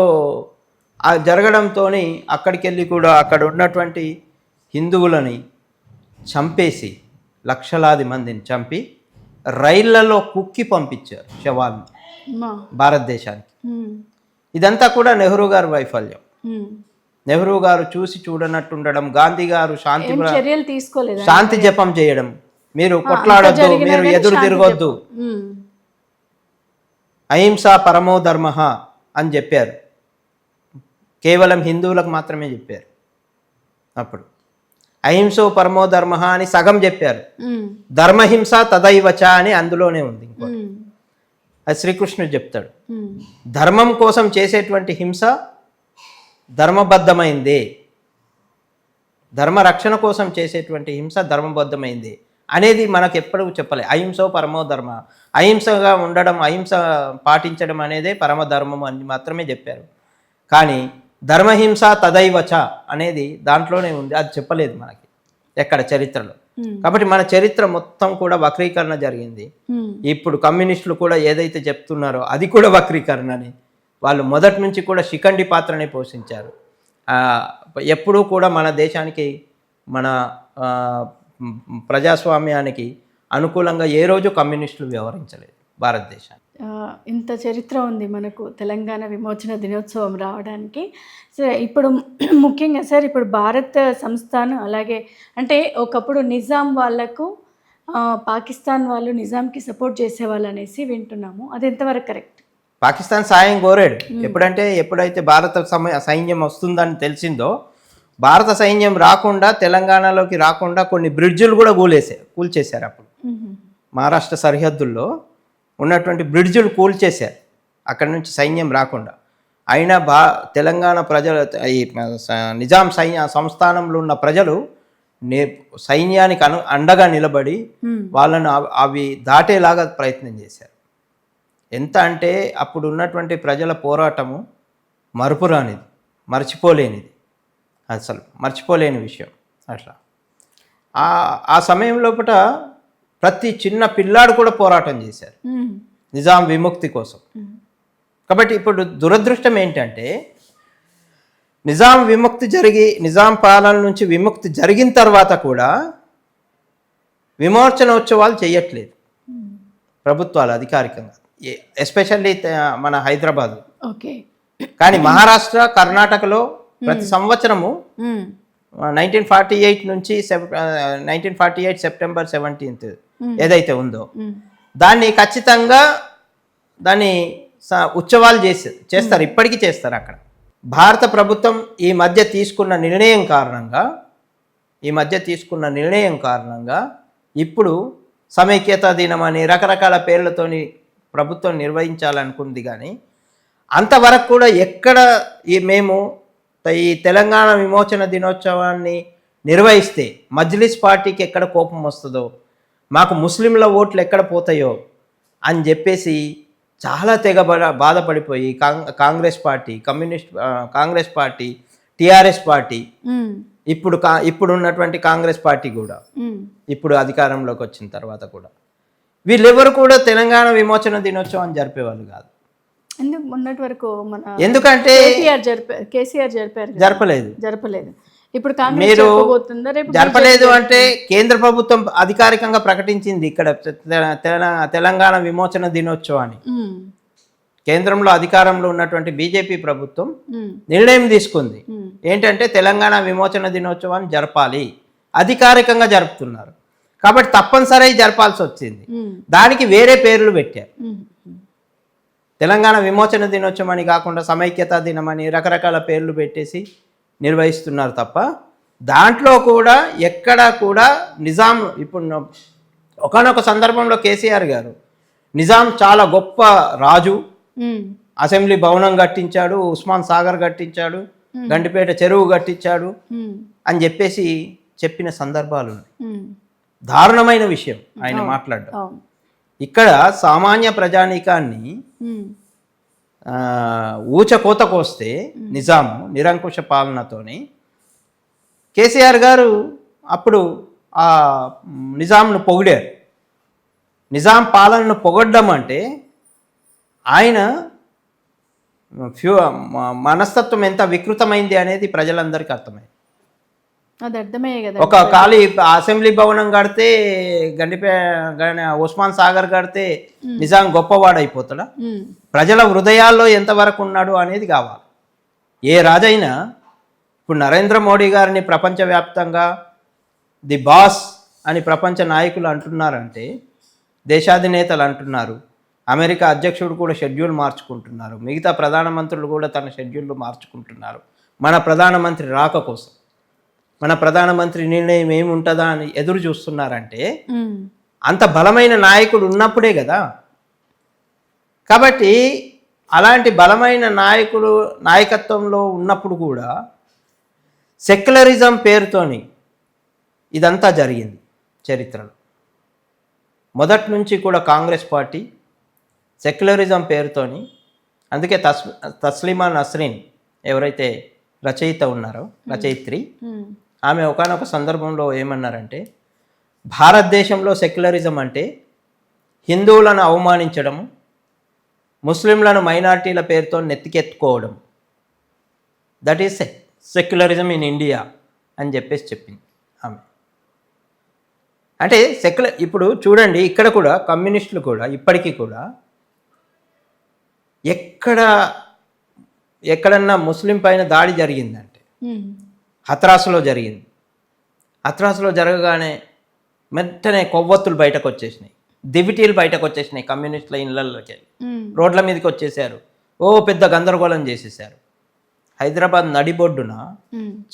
అది జరగడంతో అక్కడికి వెళ్ళి కూడా అక్కడ ఉన్నటువంటి హిందువులని చంపేసి, లక్షలాది మందిని చంపి రైళ్లలో కుక్కి పంపించారు శవాలను భారతదేశానికి. ఇదంతా కూడా నెహ్రూ గారి వైఫల్యం. నెహ్రూ గారు చూసి చూడనట్టుండడం, గాంధీ గారు శాంతి జపం చేయడం, మీరు కొట్లాడొద్దు, మీరు ఎదురు తిరగొద్దు, అహింస పరమో ధర్మ అని చెప్పారు. కేవలం హిందువులకు మాత్రమే చెప్పారు. అప్పుడు అహింసో పరమో ధర్మ అని సగం చెప్పారు, ధర్మహింస తదైవచ అని అందులోనే ఉంది. ఇంకోటి అది శ్రీకృష్ణుడు చెప్తాడు, ధర్మం కోసం చేసేటువంటి హింస ధర్మబద్ధమైంది, ధర్మ రక్షణ కోసం చేసేటువంటి హింస ధర్మబద్ధమైంది అనేది మనకు ఎప్పుడు చెప్పలే. అహింసో పరమో ధర్మ, అహింసగా ఉండడం, అహింస పాటించడం అనేదే పరమధర్మం అని మాత్రమే చెప్పారు. కానీ ధర్మహింస తదైవచ అనేది దాంట్లోనే ఉంది, అది చెప్పలేదు మనకి ఎక్కడ చరిత్రలో. కాబట్టి మన చరిత్ర మొత్తం కూడా వక్రీకరణ జరిగింది. ఇప్పుడు కమ్యూనిస్టులు కూడా ఏదైతే చెప్తున్నారో అది కూడా వక్రీకరణ అని వాళ్ళు మొదటి నుంచి కూడా శిఖండి పాత్రనే పోషించారు. ఎప్పుడూ కూడా మన దేశానికి, మన ప్రజాస్వామ్యానికి అనుకూలంగా ఏ రోజు కమ్యూనిస్టులు వ్యవహరించలేదు భారతదేశాన్ని. ఇంత చరిత్ర ఉంది మనకు తెలంగాణ విమోచన దినోత్సవం రావడానికి. సో ఇప్పుడు ముఖ్యంగా సార్, ఇప్పుడు భారత సంస్థానం అలాగే అంటే ఒకప్పుడు నిజాం వాళ్ళకు పాకిస్తాన్ వాళ్ళు నిజాంకి సపోర్ట్ చేసేవాళ్ళు అనేసి వింటున్నాము, అది ఎంతవరకు కరెక్ట్? పాకిస్తాన్ సాయం కోరాడు. ఎప్పుడైతే భారత సైన్యం వస్తుందని తెలిసిందో, భారత సైన్యం రాకుండా, తెలంగాణలోకి రాకుండా కొన్ని బ్రిడ్జులు కూడా కూల్చేశారు. అప్పుడు మహారాష్ట్ర సరిహద్దుల్లో ఉన్నటువంటి బ్రిడ్జులు కూల్చేశారు, అక్కడి నుంచి సైన్యం రాకుండా. అయినా తెలంగాణ ప్రజలు, ఈ నిజాం సంస్థానంలో ఉన్న ప్రజలు సైన్యానికి అండగా నిలబడి వాళ్ళను అవి దాటేలాగా ప్రయత్నం చేశారు. ఎంత అంటే అప్పుడు ఉన్నటువంటి ప్రజల పోరాటము మరపురానిది, మర్చిపోలేనిది, అసలు మర్చిపోలేని విషయం. అట్లా ఆ సమయం లోపల ప్రతి చిన్న పిల్లాడు కూడా పోరాటం చేశారు నిజాం విముక్తి కోసం. కాబట్టి ఇప్పుడు దురదృష్టం ఏంటంటే, నిజాం పాలన నుంచి విముక్తి జరిగిన తర్వాత కూడా విమోచనోత్సవాలు చేయట్లేదు ప్రభుత్వాలు అధికారికంగా, ఎస్పెషల్లీ మన హైదరాబాద్. కానీ మహారాష్ట్ర, కర్ణాటకలో ప్రతి సంవత్సరము 1948 నుంచి 1948 సెప్టెంబర్ 17 ఏదైతే ఉందో దాన్ని ఖచ్చితంగా ఉత్సవాలు చేస్తారు, ఇప్పటికీ చేస్తారు అక్కడ. భారత ప్రభుత్వం ఈ మధ్య తీసుకున్న నిర్ణయం కారణంగా ఇప్పుడు సమైక్యతా దినం అని రకరకాల పేర్లతోని ప్రభుత్వం నిర్వహించాలనుకుంది. కానీ అంతవరకు కూడా ఎక్కడ మేము ఈ తెలంగాణ విమోచన దినోత్సవాన్ని నిర్వహిస్తే మజ్లిస్ పార్టీకి ఎక్కడ కోపం వస్తుందో, మాకు ముస్లింల ఓట్లు ఎక్కడ పోతాయో అని చెప్పేసి చాలా బాధపడిపోయి కాంగ్రెస్ పార్టీ, టిఆర్ఎస్ పార్టీ, ఇప్పుడు ఉన్నటువంటి కాంగ్రెస్ పార్టీ కూడా ఇప్పుడు అధికారంలోకి వచ్చిన తర్వాత కూడా వీళ్ళెవరు కూడా తెలంగాణ విమోచన దినోత్సవం జరిపేవాళ్ళు కాదు. ఎందుకంటే కేసీఆర్ జరపలేదు. ఇప్పుడు మీరు జరపలేదు అంటే కేంద్ర ప్రభుత్వం అధికారికంగా ప్రకటించింది ఇక్కడ తెలంగాణ విమోచన దినోత్సవాన్ని. కేంద్రంలో అధికారంలో ఉన్నటువంటి బీజేపీ ప్రభుత్వం నిర్ణయం తీసుకుంది ఏంటంటే తెలంగాణ విమోచన దినోత్సవాన్ని జరపాలి, అధికారికంగా జరుపుతున్నారు. కాబట్టి తప్పనిసరి జరపాల్సి వచ్చింది. దానికి వేరే పేర్లు పెట్టారు. తెలంగాణ విమోచన దినోత్సవం అని కాకుండా సమైక్యతా దినం అని రకరకాల పేర్లు పెట్టేసి నిర్వహిస్తున్నారు తప్ప దాంట్లో కూడా ఎక్కడా కూడా నిజాం ఇప్పుడు ఒకానొక సందర్భంలో కేసీఆర్ గారు నిజాం చాలా గొప్ప రాజు, అసెంబ్లీ భవనం కట్టించాడు, ఉస్మాన్ సాగర్ కట్టించాడు, గండిపేట చెరువు కట్టించాడు అని చెప్పేసి చెప్పిన సందర్భాలు ఉన్నాయి. దారుణమైన విషయం ఆయన మాట్లాడడం. ఇక్కడ సామాన్య ప్రజానీకాన్ని ఊచకోత కోస్తే నిజాము నిరంకుశ పాలనతోని కేసీఆర్ గారు అప్పుడు ఆ నిజాంను పొగిడారు. నిజాం పాలనను పొగడ్డం అంటే ఆయన మనస్తత్వం ఎంత వికృతమైంది అనేది ప్రజలందరికీ అర్థమైంది. అది అర్థమయ్యే కదా. ఒక ఖాళీ అసెంబ్లీ భవనం కడితే ఉస్మాన్ సాగర్ కడితే నిజాం గొప్పవాడైపోతాడా? ప్రజల హృదయాల్లో ఎంతవరకు ఉన్నాడు అనేది కావాలి. ఏ రాజైనా ఇప్పుడు నరేంద్ర మోడీ గారిని ప్రపంచవ్యాప్తంగా ది బాస్ అని ప్రపంచ నాయకులు అంటున్నారంటే, దేశాధినేతలు అంటున్నారు, అమెరికా అధ్యక్షుడు కూడా షెడ్యూల్ మార్చుకుంటున్నారు, మిగతా ప్రధానమంత్రులు కూడా తన షెడ్యూళ్ళు మార్చుకుంటున్నారు మన ప్రధానమంత్రి రాక కోసం. మన ప్రధానమంత్రి నిర్ణయం ఏముంటుందా అని ఎదురు చూస్తున్నారంటే అంత బలమైన నాయకుడు ఉన్నప్పుడే కదా. కాబట్టి అలాంటి బలమైన నాయకత్వంలో ఉన్నప్పుడు కూడా సెక్యులరిజం పేరుతోని ఇదంతా జరిగింది చరిత్రలో. మొదటి నుంచి కూడా కాంగ్రెస్ పార్టీ సెక్యులరిజం పేరుతోని, అందుకే తస్లీమా నస్రీన్ ఎవరైతే రచయిత ఉన్నారో, రచయిత్రి, ఆమె ఒకానొక సందర్భంలో ఏమన్నారంటే, భారతదేశంలో సెక్యులరిజం అంటే హిందువులను అవమానించడము, ముస్లింలను మైనారిటీల పేరుతో నెత్తికెత్తుకోవడం, that is secularism in India అని చెప్పేసి చెప్పింది ఆమె. అంటే ఇప్పుడు చూడండి, ఇక్కడ కూడా కమ్యూనిస్టులు కూడా ఇప్పటికీ కూడా ఎక్కడన్నా ముస్లిం పైన దాడి జరిగిందంటే, హత్రాసులో జరిగింది, హత్రాసులో జరగగానే వెంటనే కొవ్వొత్తులు బయటకు వచ్చేసినాయి, దివిటీలు బయటకు వచ్చేసినాయి, కమ్యూనిస్టుల ఇళ్ళకి వెళ్ళి రోడ్ల మీదకి వచ్చేసారు, ఓ పెద్ద గందరగోళం చేసేసారు. హైదరాబాద్ నడిబొడ్డున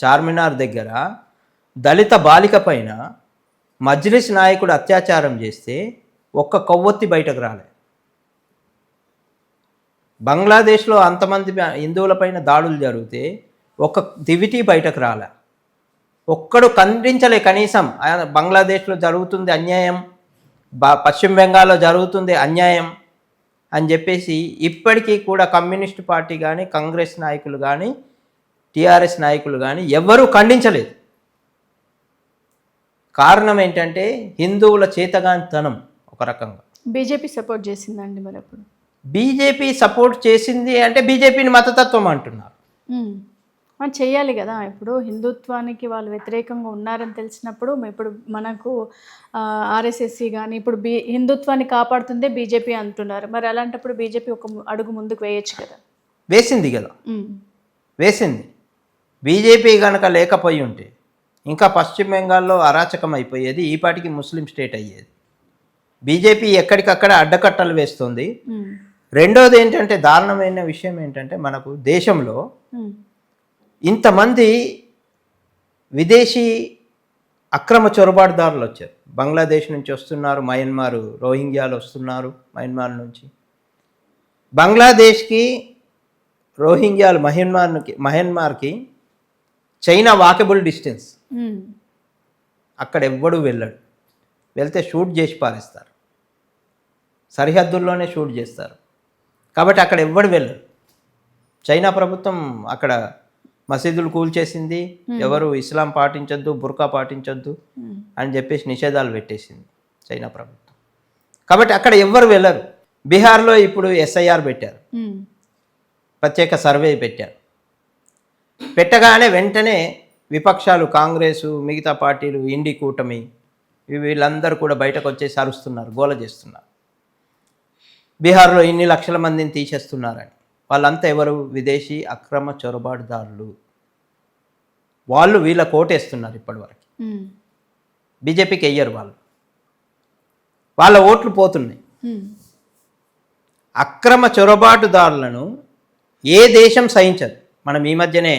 చార్మినార్ దగ్గర దళిత బాలిక పైన మజ్లిస్ నాయకుడు అత్యాచారం చేస్తే ఒక్క కొవ్వొత్తి బయటకు రాలే. బంగ్లాదేశ్లో అంతమంది హిందువులపైన దాడులు జరిగితే ఒక్క దివిటీ బయటకు రాలే. ఒక్కడు ఖండించలే కనీసం బంగ్లాదేశ్లో జరుగుతుంది అన్యాయం, పశ్చిమ బెంగాల్లో జరుగుతుంది అన్యాయం అని చెప్పేసి ఇప్పటికీ కూడా కమ్యూనిస్ట్ పార్టీ కానీ, కాంగ్రెస్ నాయకులు కానీ, టీఆర్ఎస్ నాయకులు కానీ ఎవ్వరూ ఖండించలేదు. కారణం ఏంటంటే హిందువుల చేతగానితనం. ఒక రకంగా బీజేపీ సపోర్ట్ చేసిందండి. మరి అప్పుడు బీజేపీ సపోర్ట్ చేసింది అంటే బీజేపీని మతతత్వం అంటున్నారు. చేయాలి కదా. ఇప్పుడు హిందుత్వానికి వాళ్ళు వ్యతిరేకంగా ఉన్నారని తెలిసినప్పుడు ఇప్పుడు మనకు ఆర్ఎస్ఎస్సి కానీ ఇప్పుడు హిందుత్వాన్ని కాపాడుతుందే బీజేపీ అంటున్నారు. మరి అలాంటప్పుడు బీజేపీ ఒక అడుగు ముందుకు వేయచ్చు కదా. వేసింది కదా, వేసింది. బీజేపీ కనుక లేకపోయి ఉంటే ఇంకా పశ్చిమ బెంగాల్లో అరాచకం అయిపోయేది, ఈ పాటికి ముస్లిం స్టేట్ అయ్యేది. బీజేపీ ఎక్కడికక్కడ అడ్డకట్టలు వేస్తుంది. రెండోది ఏంటంటే, దారుణమైన విషయం ఏంటంటే, మనకు దేశంలో ఇంతమంది విదేశీ అక్రమ చొరబాటుదారులు వచ్చారు. బంగ్లాదేశ్ నుంచి వస్తున్నారు, మయన్మార్ రోహింగ్యాలు వస్తున్నారు మయన్మార్ నుంచి. బంగ్లాదేశ్కి రోహింగ్యాలు మయన్మార్కి చైనా వాకబుల్ డిస్టెన్స్. అక్కడ ఎవ్వడు వెళ్ళడు, వెళ్తే షూట్ చేసి పారేస్తారు, సరిహద్దుల్లోనే షూట్ చేస్తారు. కాబట్టి అక్కడ ఎవ్వడు వెళ్ళడు. చైనా ప్రభుత్వం అక్కడ మసీదులు కూల్చేసింది, ఎవరు ఇస్లాం పాటించొద్దు, బుర్కా పాటించొద్దు అని చెప్పేసి నిషేధాలు పెట్టేసింది చైనా ప్రభుత్వం. కాబట్టి అక్కడ ఎవ్వరు వెళ్ళరు. బీహార్లో ఇప్పుడు ఎస్ఐఆర్ పెట్టారు, ప్రత్యేక సర్వే పెట్టారు. పెట్టగానే వెంటనే విపక్షాలు, కాంగ్రెసు, మిగతా పార్టీలు, ఇండి కూటమి, వీళ్ళందరూ కూడా బయటకు వచ్చేసి అరుస్తున్నారు, గోల చేస్తున్నారు. బీహార్లో ఇన్ని లక్షల మందిని తీసేస్తున్నారని. వాళ్ళంతా ఎవరు? విదేశీ అక్రమ చొరబాటుదారులు. వాళ్ళు వీళ్ళ కోటేస్తున్నారు ఇప్పటివరకు. బీజేపీకి వెయ్యరు వాళ్ళు. వాళ్ళ ఓట్లు పోతున్నాయి. అక్రమ చొరబాటుదారులను ఏ దేశం సహించదు. మనం ఈ మధ్యనే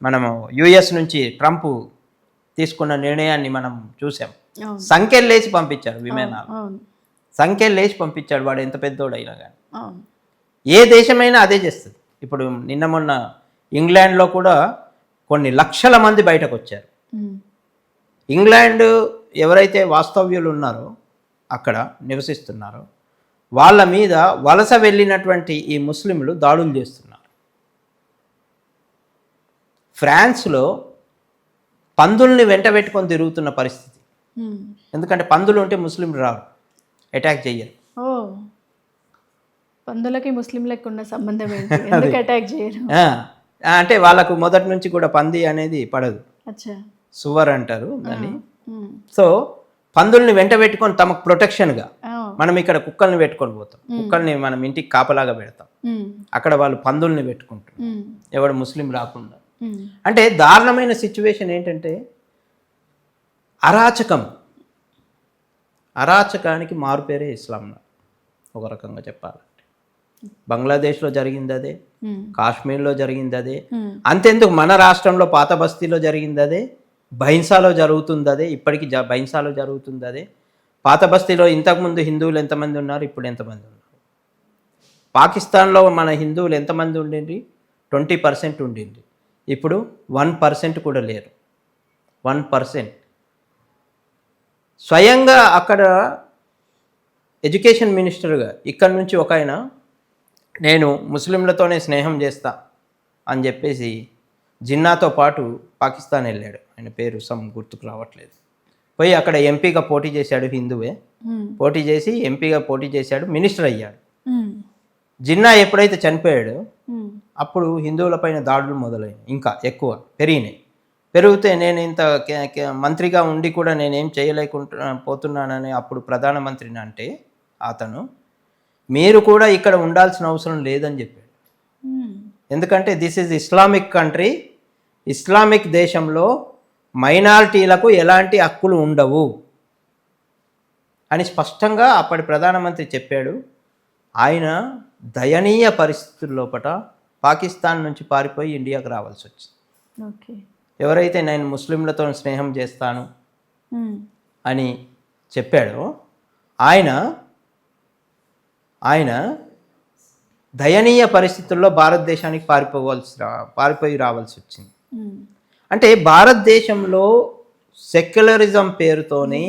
మనము యుఎస్ నుంచి ట్రంప్ తీసుకున్న నిర్ణయాన్ని మనం చూసాం. సంఖ్యలు లేచి పంపించాడు విమానాలు, సంఖ్యలు లేచి పంపించాడు. వాడు ఎంత పెద్దోడైనా కానీ ఏ దేశమైనా అదే చేస్తుంది. ఇప్పుడు నిన్న మొన్న ఇంగ్లాండ్లో కూడా కొన్ని లక్షల మంది బయటకు వచ్చారు. ఇంగ్లాండ్ ఎవరైతే వాస్తవ్యులు ఉన్నారో అక్కడ నివసిస్తున్నారో వాళ్ళ మీద వలస వెళ్ళినటువంటి ఈ ముస్లింలు దాడులు చేస్తున్నారు. ఫ్రాన్స్లో పందుల్ని వెంట పెట్టుకొని తిరుగుతున్న పరిస్థితి. ఎందుకంటే పందులు ఉంటే ముస్లింలు రారు, అటాక్ చెయ్యరు. పందులకి ముస్లింలకు ఉన్న సంబంధం ఏంటి? ఎందుకు అటాక్ చేయరు? అంటే వాళ్ళకు మొదటి నుంచి కూడా పంది అనేది పడదు. సువర్ అంటారు దాన్ని. సో పందుల్ని వెంట పెట్టుకొని తమకు ప్రొటెక్షన్గా, మనం ఇక్కడ కుక్కల్ని పెట్టుకొని పోతాం, కుక్కల్ని మనం ఇంటికి కాపలాగా పెడతాం, అక్కడ వాళ్ళు పందుల్ని పెట్టుకుంటారు ఎవడు ముస్లిం రాకుండా. అంటే దారుణమైన సిచ్యువేషన్ ఏంటంటే అరాచకానికి మారుపేరే ఇస్లాం ఒక రకంగా చెప్పాలంటే. బంగ్లాదేశ్లో జరిగింది అదే, కాశ్మీర్లో జరిగింది అదే, అంతెందుకు మన రాష్ట్రంలో పాత బస్తీలో జరిగింది అదే, బైన్సాలో జరుగుతుంది అదే, ఇప్పటికీ బైన్సాలో జరుగుతుంది అదే. పాత బస్తీలో ఇంతకుముందు హిందువులు ఎంతమంది ఉన్నారు, ఇప్పుడు ఎంతమంది ఉన్నారు? పాకిస్తాన్లో మన హిందువులు ఎంతమంది ఉండిండ్రి? 20% ఉండిండ్రి. ఇప్పుడు 1% కూడా లేరు. 1%. స్వయంగా అక్కడ ఎడ్యుకేషన్ మినిస్టర్గా ఇక్కడ నుంచి ఒక ఆయన నేను ముస్లింలతోనే స్నేహం చేస్తా అని చెప్పేసి జిన్నాతో పాటు పాకిస్తాన్ వెళ్ళాడు. ఆయన పేరు గుర్తుకు రావట్లేదు. పోయి అక్కడ ఎంపీగా పోటీ చేశాడు, హిందువే. పోటీ చేసి ఎంపీగా పోటీ చేశాడు, మినిస్టర్ అయ్యాడు. జిన్నా ఎప్పుడైతే చనిపోయాడో అప్పుడు హిందువులపైన దాడులు మొదలైనవి, ఇంకా ఎక్కువ పెరిగితే నేను ఇంత మంత్రిగా ఉండి కూడా నేనేం చేయలేకుండా పోతున్నానని అప్పుడు ప్రధానమంత్రిని అంటే అతను మీరు కూడా ఇక్కడ ఉండాల్సిన అవసరం లేదని చెప్పాడు. ఎందుకంటే this is Islamic country, Islamic దేశంలో మైనారిటీలకు ఎలాంటి హక్కులు ఉండవు అని స్పష్టంగా అప్పటి ప్రధానమంత్రి చెప్పాడు. ఆయన దయనీయ పరిస్థితుల లోపల పాకిస్తాన్ నుంచి పారిపోయి ఇండియాకు రావాల్సి వచ్చింది. ఎవరైతే నేను ముస్లింలతో స్నేహం చేస్తాను అని చెప్పాడో ఆయన దయనీయ పరిస్థితుల్లో భారతదేశానికి పారిపోయి రావాల్సి వచ్చింది. అంటే భారతదేశంలో సెక్యులరిజం పేరుతోని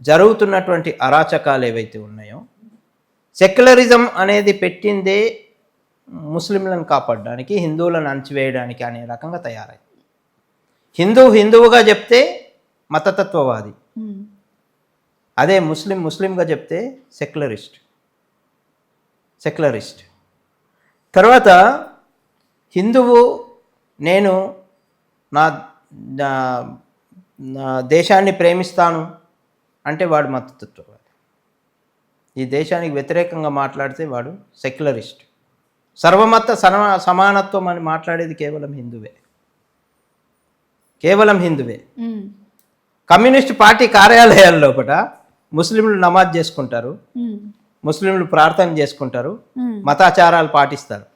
జరుగుతున్నటువంటి అరాచకాలు ఏవైతే ఉన్నాయో, సెక్యులరిజం అనేది పెట్టిందే ముస్లింలను కాపాడడానికి, హిందువులను అణచివేయడానికి అనే రకంగా తయారైంది. హిందువుగా చెప్తే మతతత్వవాది, అదే ముస్లింగా చెప్తే సెక్యులరిస్ట్. తర్వాత హిందువు నేను నా దేశాన్ని ప్రేమిస్తాను అంటే వాడు మతతత్వవాది. ఈ దేశానికి వ్యతిరేకంగా మాట్లాడితే వాడు సెక్యులరిస్ట్. సర్వమత సమానత్వం అని మాట్లాడేది కేవలం హిందువే. కమ్యూనిస్ట్ పార్టీ కార్యాలయాల లోపల ముస్లింలు నమాజ్ చేసుకుంటారు, ముస్లింలు ప్రార్థన చేసుకుంటారు, మతాచారాలు పాటిస్తారు.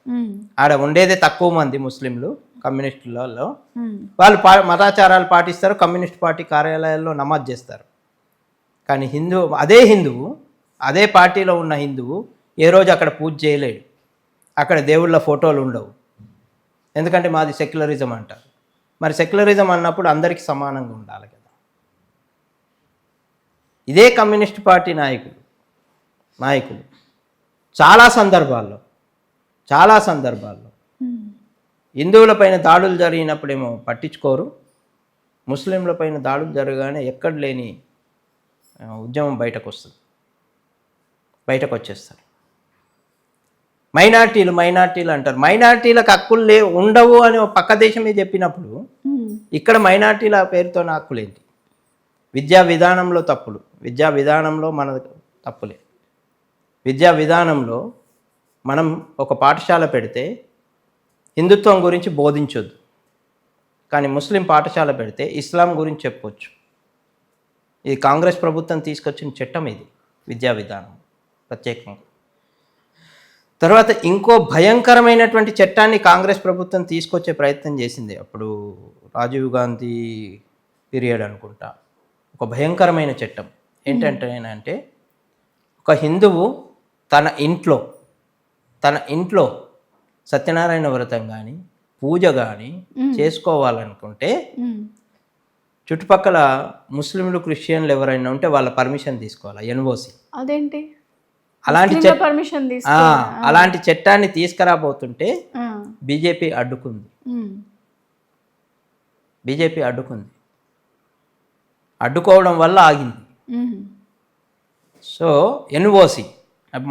ఆడ ఉండేదే తక్కువ మంది ముస్లింలు కమ్యూనిస్టులలో. వాళ్ళు మతాచారాలు పాటిస్తారు, కమ్యూనిస్ట్ పార్టీ కార్యాలయాల్లో నమాజ్ చేస్తారు. కానీ అదే పార్టీలో ఉన్న హిందువు ఏ రోజు అక్కడ పూజ చేయలేడు, అక్కడ దేవుళ్ళ ఫోటోలు ఉండవు. ఎందుకంటే మాది సెక్యులరిజం అంటారు. మరి సెక్యులరిజం అన్నప్పుడు అందరికీ సమానంగా ఉండాలి కదా. ఇదే కమ్యూనిస్ట్ పార్టీ నాయకులు చాలా సందర్భాల్లో హిందువులపైన దాడులు జరిగినప్పుడేమో పట్టించుకోరు, ముస్లింలపైన దాడులు జరగగానే ఎక్కడ లేని ఉద్యమం బయటకు వచ్చేస్తారు. మైనార్టీలు అంటారు. మైనార్టీలకు హక్కులు ఉండవు అని పక్క దేశమే చెప్పినప్పుడు ఇక్కడ మైనార్టీల పేరుతో హక్కులేంటి? విద్యా విధానంలో తప్పులు, విద్యా విధానంలో మన తప్పులే. విద్యా విధానంలో మనం ఒక పాఠశాల పెడితే హిందుత్వం గురించి బోధించొద్దు, కానీ ముస్లిం పాఠశాల పెడితే ఇస్లాం గురించి చెప్పొచ్చు. ఇది కాంగ్రెస్ ప్రభుత్వం తీసుకొచ్చిన చట్టం, ఇది విద్యా విధానం ప్రత్యేకంగా. తర్వాత ఇంకో భయంకరమైనటువంటి చట్టాన్ని కాంగ్రెస్ ప్రభుత్వం తీసుకొచ్చే ప్రయత్నం చేసింది అప్పుడు రాజీవ్ గాంధీ పీరియడ్ అనుకుంటా. ఒక భయంకరమైన చట్టం ఏంటంటే ఒక హిందువు తన ఇంట్లో సత్యనారాయణ వ్రతం కానీ పూజ కానీ చేసుకోవాలనుకుంటే చుట్టుపక్కల ముస్లింలు క్రిస్టియన్లు ఎవరైనా ఉంటే వాళ్ళ పర్మిషన్ తీసుకోవాలి, ఎన్ఓసి. అదేంటి అలాంటి పర్మిషన్ అలాంటి చట్టాన్ని తీసుకురాబోతుంటే బీజేపీ అడ్డుకుంది. అడ్డుకోవడం వల్ల ఆగింది. సో ఎన్ఓసి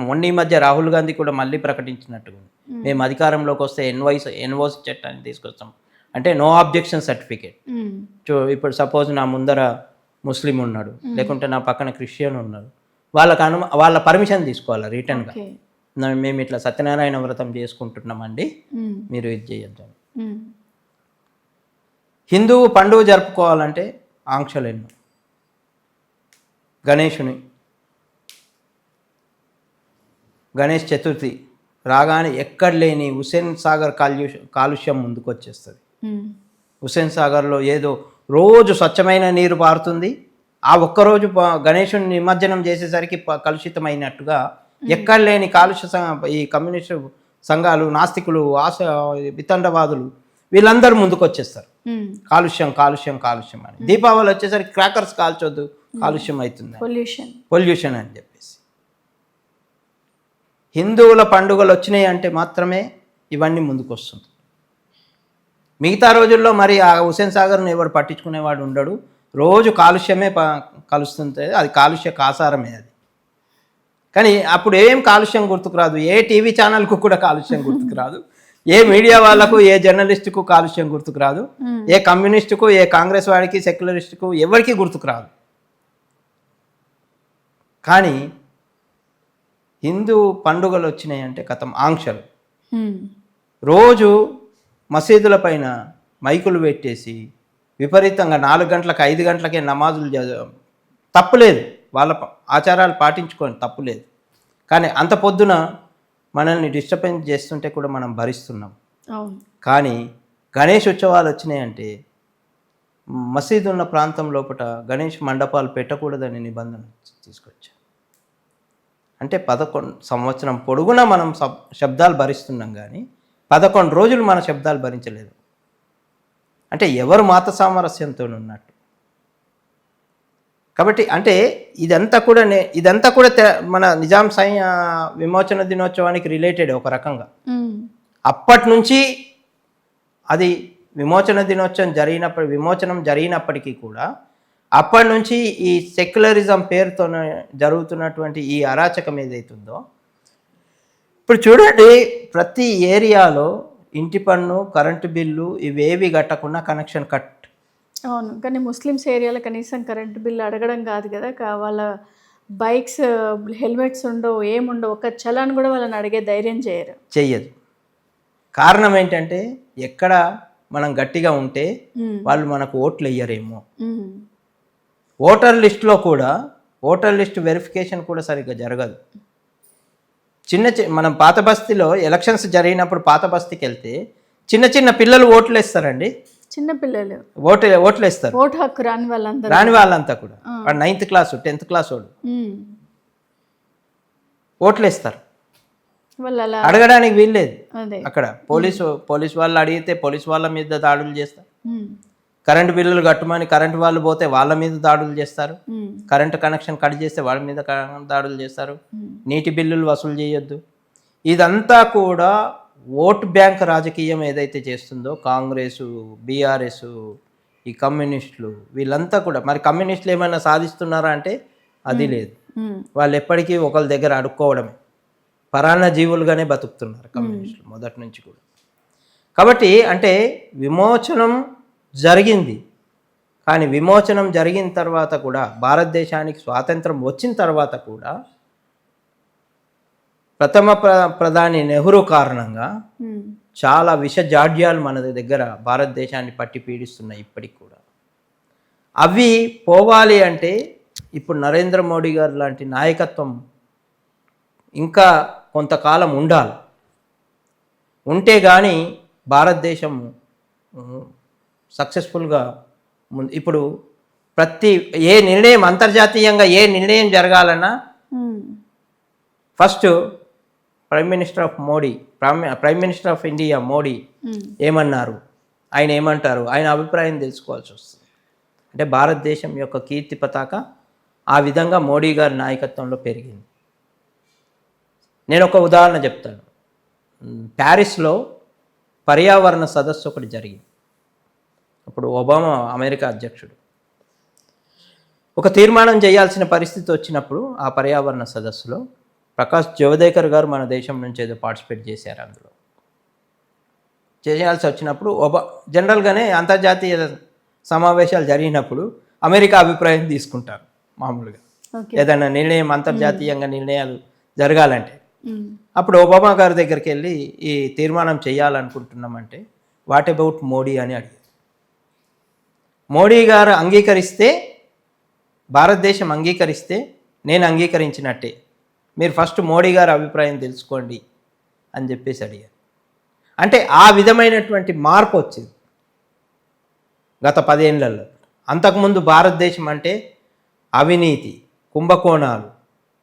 మొన్న ఈ మధ్య రాహుల్ గాంధీ కూడా మళ్ళీ ప్రకటించినట్టుగా మేము అధికారంలోకి వస్తే ఎన్ఓసి చట్టాన్ని తీసుకొస్తాం అంటే నో అబ్జెక్షన్ సర్టిఫికేట్. ఇప్పుడు సపోజ్ నా ముందర ముస్లిం ఉన్నాడు, లేకుంటే నా పక్కన క్రిస్టియన్ ఉన్నాడు, వాళ్ళ పర్మిషన్ తీసుకోవాలి రిటర్న్గా. మేము ఇట్లా సత్యనారాయణ వ్రతం చేసుకుంటున్నామండి, మీరు ఇది చేయొద్దు. హిందువు పండుగ జరుపుకోవాలంటే ఆంక్షలు ఎన్నో. గణేష్ చతుర్థి రాగానే ఎక్కడ లేని హుస్సేన్ సాగర్ కాలుష్యం ముందుకు వచ్చేస్తుంది. హుస్సేన్ సాగర్లో ఏదో రోజు స్వచ్ఛమైన నీరు పారుతుంది, ఆ ఒక్కరోజు గణేషుని నిమజ్జనం చేసేసరికి కలుషితమైనట్టుగా ఎక్కడ లేని ఈ కమ్యూనిస్టు సంఘాలు, నాస్తికులు, వితండవాదులు వీళ్ళందరూ ముందుకు వచ్చేస్తారు. కాలుష్యం అని. దీపావళి వచ్చేసరికి క్రాకర్స్ కాల్చొద్దు, కాలుష్యం అవుతుంది, పొల్యూషన్ అని చెప్పేసి. హిందువుల పండుగలు వచ్చినాయి అంటే మాత్రమే ఇవన్నీ ముందుకు వస్తుంది. మిగతా రోజుల్లో మరి ఆ హుస్సేన్ సాగర్ను ఎవరు పట్టించుకునేవాడు ఉండడు. రోజు కాలుష్యమే కలుస్తుంది, అది కాలుష్య కాసారమే అది. కానీ అప్పుడు ఏం కాలుష్యం గుర్తుకు రాదు, ఏ టీవీ ఛానల్కు కూడా కాలుష్యం గుర్తుకు రాదు, ఏ మీడియా వాళ్ళకు, ఏ జర్నలిస్టుకు కాలుష్యం గుర్తుకు రాదు, ఏ కమ్యూనిస్టుకు, ఏ కాంగ్రెస్ వాడికి, సెక్యులరిస్టుకు ఎవరికి గుర్తుకు రాదు. కానీ హిందూ పండుగలు వచ్చినాయి అంటే కథం ఆంక్షలు. రోజు మసీదుల పైన మైకులు పెట్టేసి విపరీతంగా 4 గంటలకు 5 గంటలకే నమాజులు తప్పులేదు, వాళ్ళ ఆచారాలు పాటించుకొని తప్పులేదు. కానీ అంత పొద్దున మనల్ని డిస్టర్బెన్స్ చేస్తుంటే కూడా మనం భరిస్తున్నాం. కానీ గణేష్ ఉత్సవాలు వచ్చినాయంటే మసీదు ఉన్న ప్రాంతం లోపల గణేష్ మండపాలు పెట్టకూడదని నిబంధన తీసుకొచ్చాం. అంటే 11 సంవత్సరం పొడుగునా మనం శబ్దాలు భరిస్తున్నాం, కానీ 11 రోజులు మన శబ్దాలు భరించలేదు. అంటే ఎవరు మత సామరస్యంతో ఉన్నట్టు. కాబట్టి అంటే ఇదంతా కూడా మన నిజాం విమోచన దినోత్సవానికి రిలేటెడ్ ఒక రకంగా. అప్పటి నుంచి అది విమోచనం జరిగినప్పటికీ కూడా అప్పటి నుంచి ఈ సెక్యులరిజం పేరుతో జరుగుతున్నటువంటి ఈ అరాచకం ఏదైతుందో, ఇప్పుడు చూడండి ప్రతి ఏరియాలో ఇంటి పన్ను, కరెంటు బిల్లు ఇవేవి కట్టకుండా కనెక్షన్ కట్. అవును, కానీ ముస్లిమ్స్ ఏరియాలో కనీసం కరెంటు బిల్లు అడగడం కాదు కదా, వాళ్ళ బైక్స్ హెల్మెట్స్ ఉండవు, ఏముండవు, ఒక చలాన్ కూడా వాళ్ళని అడిగే ధైర్యం చెయ్యదు. కారణం ఏంటంటే ఎక్కడ మనం గట్టిగా ఉంటే వాళ్ళు మనకు ఓట్లు వేయరేమో. ఓటర్ లిస్ట్ వెరిఫికేషన్ కూడా సరిగ్గా జరగదు. మనం పాత బస్తీలో ఎలక్షన్స్ జరిగినప్పుడు పాత బస్తీకి వెళ్తే చిన్న పిల్లలు ఓట్లు వేస్తారండి. చిన్న పిల్లలు ఓట్లు వేస్తారు, ఓటు హక్కు రాని వాళ్ళంతా కూడా. 9th క్లాస్ 10th క్లాస్ వాడు ఓట్లు వేస్తారు. అడగడానికి వీల్లేదు. అక్కడ పోలీసు వాళ్ళు అడిగితే పోలీసు వాళ్ళ మీద దాడులు చేస్తారు. కరెంటు బిల్లులు కట్టమని కరెంటు వాళ్ళు పోతే వాళ్ళ మీద దాడులు చేస్తారు. కరెంటు కనెక్షన్ కట్ చేస్తే వాళ్ళ మీద దాడులు చేస్తారు. నీటి బిల్లులు వసూలు చేయొద్దు. ఇదంతా కూడా ఓట్ బ్యాంక్ రాజకీయం ఏదైతే చేస్తుందో కాంగ్రెసు, బీఆర్ఎస్, ఈ కమ్యూనిస్టులు వీళ్ళంతా కూడా. మరి కమ్యూనిస్టులు ఏమైనా సాధిస్తున్నారా అంటే అది లేదు. వాళ్ళు ఎప్పటికీ ఒకళ్ళ దగ్గర అడుక్కోవడమే, పరాన్న జీవులుగానే బతుకుతున్నారు కమ్యూనిస్టులు మొదటి నుంచి కూడా. కాబట్టి అంటే విమోచనం జరిగింది, కానీ విమోచనం జరిగిన తర్వాత కూడా భారతదేశానికి స్వాతంత్రం వచ్చిన తర్వాత కూడా ప్రథమ ప్రధాని నెహ్రూ కారణంగా చాలా విషజాడ్యాలు మన దగ్గర భారతదేశాన్ని పట్టి పీడిస్తున్నాయి ఇప్పటికి కూడా. అవి పోవాలి అంటే ఇప్పుడు నరేంద్ర మోడీ గారు లాంటి నాయకత్వం ఇంకా కొంతకాలం ఉండాలి. ఉంటే కానీ భారతదేశం సక్సెస్ఫుల్గా ఇప్పుడు ఏ నిర్ణయం అంతర్జాతీయంగా ఏ నిర్ణయం జరగాలన్నా first prime minister of India Modi ఏమన్నారు, ఆయన ఏమంటారు, ఆయన అభిప్రాయం తెలుసుకోవాల్సి వస్తుంది. అంటే భారతదేశం యొక్క కీర్తి పతాక ఆ విధంగా మోడీ గారి నాయకత్వంలో పెరిగింది. నేను ఒక ఉదాహరణ చెప్తాను. ప్యారిస్లో పర్యావరణ సదస్సు ఒకటి జరిగింది. అప్పుడు ఒబామా అమెరికా అధ్యక్షుడు. ఒక తీర్మానం చేయాల్సిన పరిస్థితి వచ్చినప్పుడు ఆ పర్యావరణ సదస్సులో ప్రకాష్ జవదేకర్ గారు మన దేశం నుంచి ఏదో పార్టిసిపేట్ చేశారు. అందులో చేయాల్సి వచ్చినప్పుడు జనరల్గానే అంతర్జాతీయ సమావేశాలు జరిగినప్పుడు అమెరికా అభిప్రాయం తీసుకుంటారు మామూలుగా, ఏదైనా నిర్ణయం అంతర్జాతీయంగా నిర్ణయాలు జరగాలంటే. అప్పుడు ఒబామా గారి దగ్గరికి వెళ్ళి ఈ తీర్మానం చేయాలనుకుంటున్నామంటే వాట్ అబౌట్ మోడీ అని అడిగారు. మోడీ గారు అంగీకరిస్తే, భారతదేశం అంగీకరిస్తే నేను అంగీకరించినట్టే, మీరు ఫస్ట్ మోడీ గారి అభిప్రాయం తెలుసుకోండి అని చెప్పేసి అడిగారు. అంటే ఆ విధమైనటువంటి మార్పు వచ్చింది గత 10 ఏళ్లలో. అంతకుముందు భారతదేశం అంటే అవినీతి, కుంభకోణాలు,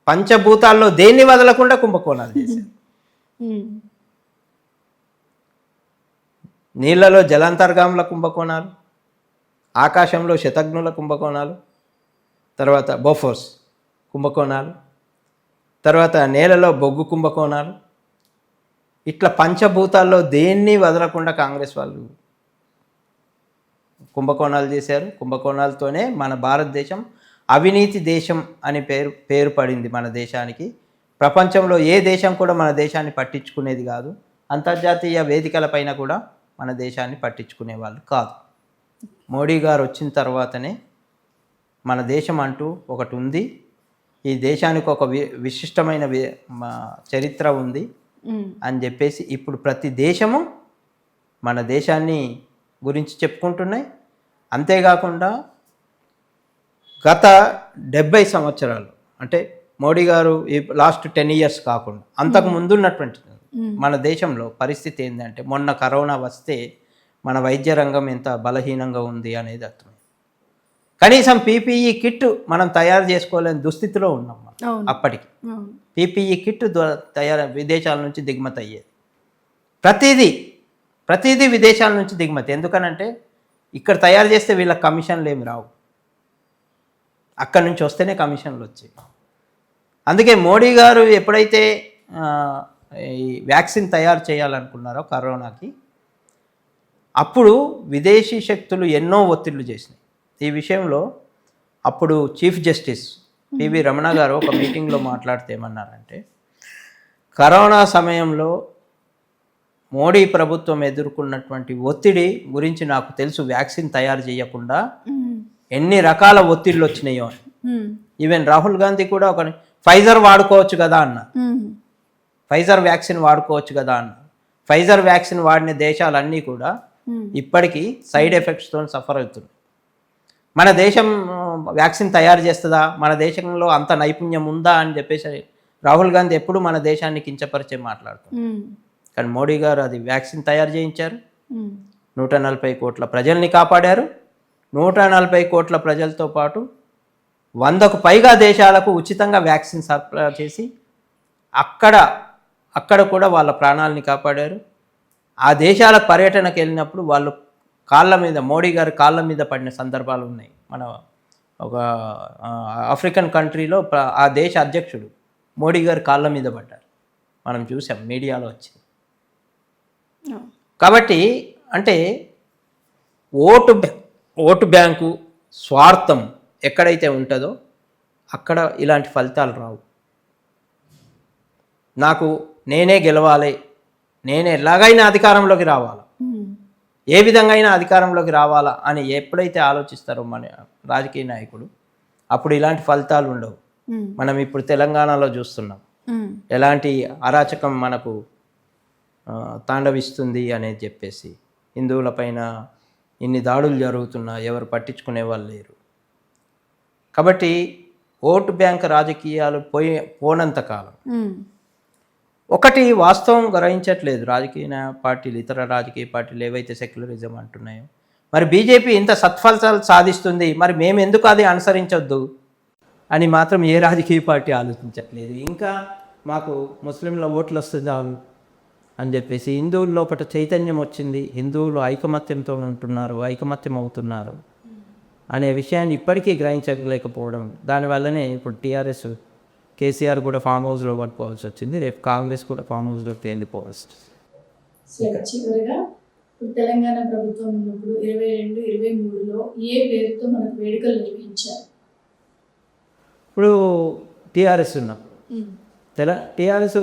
పంచభూతాల్లో దేన్ని వదలకుండా కుంభకోణాలు చేశారు. నీళ్లలో జలాంతర్గాముల కుంభకోణాలు, ఆకాశంలో శతఘ్నుల కుంభకోణాలు, తర్వాత బోఫోర్స్ కుంభకోణాలు, తర్వాత నేలలో బొగ్గు కుంభకోణాలు, ఇట్లా పంచభూతాల్లో దేన్ని వదలకుండా కాంగ్రెస్ వాళ్ళు కుంభకోణాలు చేశారు. కుంభకోణాలతోనే మన భారతదేశం అవినీతి దేశం అని పేరు పడింది మన దేశానికి. ప్రపంచంలో ఏ దేశం కూడా మన దేశాన్ని పట్టించుకునేది కాదు. అంతర్జాతీయ వేదికలపైన కూడా మన దేశాన్ని పట్టించుకునే వాళ్ళు కాదు. మోడీ గారు వచ్చిన తర్వాతనే మన దేశం అంటూ ఒకటి ఉంది. ఈ దేశానికి ఒక విశిష్టమైన చరిత్ర ఉంది అని చెప్పేసి ఇప్పుడు ప్రతి దేశము మన దేశాన్ని గురించి చెప్పుకుంటున్నాయి. అంతేకాకుండా గత 70 సంవత్సరాలు అంటే మోడీ గారు ఈ లాస్ట్ 10 years కాకుండా అంతకు ముందున్నటువంటి మన దేశంలో పరిస్థితి ఏంటంటే, మొన్న కరోనా వస్తే మన వైద్య రంగం ఎంత బలహీనంగా ఉంది అనేది అర్థమైంది. కనీసం పీపీఈ కిట్ మనం తయారు చేసుకోలేని దుస్థితిలో ఉన్నాం మనం. అప్పటికి పీపీఈ కిట్ విదేశాల నుంచి దిగుమతి అయ్యేది. ప్రతిదీ విదేశాల నుంచి దిగుమతి. ఎందుకనంటే ఇక్కడ తయారు చేస్తే వీళ్ళకి కమిషన్లు ఏమి రావు, అక్కడి నుంచి వస్తేనే కమిషన్లు వచ్చాయి. అందుకే మోడీ గారు ఎప్పుడైతే ఈ వ్యాక్సిన్ తయారు చేయాలనుకున్నారో కరోనాకి, అప్పుడు విదేశీ శక్తులు ఎన్నో ఒత్తిళ్లు చేసినాయి ఈ విషయంలో. అప్పుడు చీఫ్ జస్టిస్ పివి రమణ గారు ఒక మీటింగ్లో మాట్లాడితే ఏమన్నారంటే, కరోనా సమయంలో మోడీ ప్రభుత్వం ఎదుర్కొన్నటువంటి ఒత్తిడి గురించి నాకు తెలుసు. వ్యాక్సిన్ తయారు చేయకుండా ఎన్ని రకాల ఒత్తిళ్ళు వచ్చినాయో. ఈవెన్ రాహుల్ గాంధీ కూడా ఒక ఫైజర్ వాడుకోవచ్చు కదా అన్న, ఫైజర్ వ్యాక్సిన్ వాడుకోవచ్చు కదా అన్న. ఫైజర్ వ్యాక్సిన్ వాడిన దేశాలన్నీ కూడా ఇప్పటికీ సైడ్ ఎఫెక్ట్స్తో సఫర్ అవుతుంది. మన దేశం వ్యాక్సిన్ తయారు చేస్తుందా, మన దేశంలో అంత నైపుణ్యం ఉందా అని చెప్పేసి రాహుల్ గాంధీ ఎప్పుడు మన దేశాన్ని కించపరిచే మాట్లాడుతుంది. కానీ మోడీ గారు అది వ్యాక్సిన్ తయారు చేయించారు, 140 కోట్ల ప్రజల్ని కాపాడారు. 140 కోట్ల ప్రజలతో పాటు 100కు పైగా దేశాలకు ఉచితంగా వ్యాక్సిన్ సరఫరా చేసి అక్కడ కూడా వాళ్ళ ప్రాణాలని కాపాడారు. ఆ దేశాల పర్యటనకు వెళ్ళినప్పుడు వాళ్ళు మోడీ గారి కాళ్ళ మీద పడిన సందర్భాలు ఉన్నాయి. మన ఒక ఆఫ్రికన్ కంట్రీలో ఆ దేశ అధ్యక్షుడు మోడీ గారి కాళ్ళ మీద పడ్డారు, మనం చూసాం, మీడియాలో వచ్చింది. కాబట్టి అంటే ఓటు బ్యాంకు స్వార్థం ఎక్కడైతే ఉంటుందో అక్కడ ఇలాంటి ఫలితాలు రావు. నేనే గెలవాలి, నేనే ఎలాగైనా అధికారంలోకి రావాలా, ఏ విధంగా అయినా అధికారంలోకి రావాలా అని ఎప్పుడైతే ఆలోచిస్తారో మన రాజకీయ నాయకుడు, అప్పుడు ఇలాంటి ఫలితాలు ఉండవు. మనం ఇప్పుడు తెలంగాణలో చూస్తున్నాం ఎలాంటి అరాచకం మనకు తాండవిస్తుంది అనేది చెప్పేసి. హిందువులపైన ఇన్ని దాడులు జరుగుతున్నా ఎవరు పట్టించుకునే వాళ్ళు లేరు. కాబట్టి ఓటు బ్యాంక్ రాజకీయాలు పోనంత కాలం ఒకటి వాస్తవం గ్రహించట్లేదు రాజకీయ పార్టీలు, ఇతర రాజకీయ పార్టీలు ఏవైతే సెక్యులరిజం అంటున్నాయో, మరి బీజేపీ ఇంత సత్ఫలితాలు సాధిస్తుంది, మరి మేము ఎందుకు అది అనుసరించొద్దు అని మాత్రం ఏ రాజకీయ పార్టీ ఆలోచించట్లేదు. ఇంకా మాకు ముస్లింల ఓట్లు వస్తుందాం అని చెప్పేసి హిందువుల లోపల చైతన్యం వచ్చింది, హిందువులు ఐకమత్యంతో ఉంటున్నారు, ఐకమత్యం అవుతున్నారు అనే విషయాన్ని ఇప్పటికీ గ్రహించలేకపోవడం, దానివల్లనే ఇప్పుడు టీఆర్ఎస్ కేసీఆర్ కూడా ఫామ్ హౌస్లో పట్టుకోవాల్సి వచ్చింది, రేపు కాంగ్రెస్ కూడా ఫామ్ హౌస్లో తేలిపోవాల్సి వచ్చింది. చివరిగా తెలంగాణ ప్రభుత్వం ఉన్నప్పుడు 22, 23లో ఏ పేరుతో మనకు వేడుకలు నిర్వహించారు? ఇప్పుడు టీఆర్ఎస్ ఉన్నప్పుడు టీఆర్ఎస్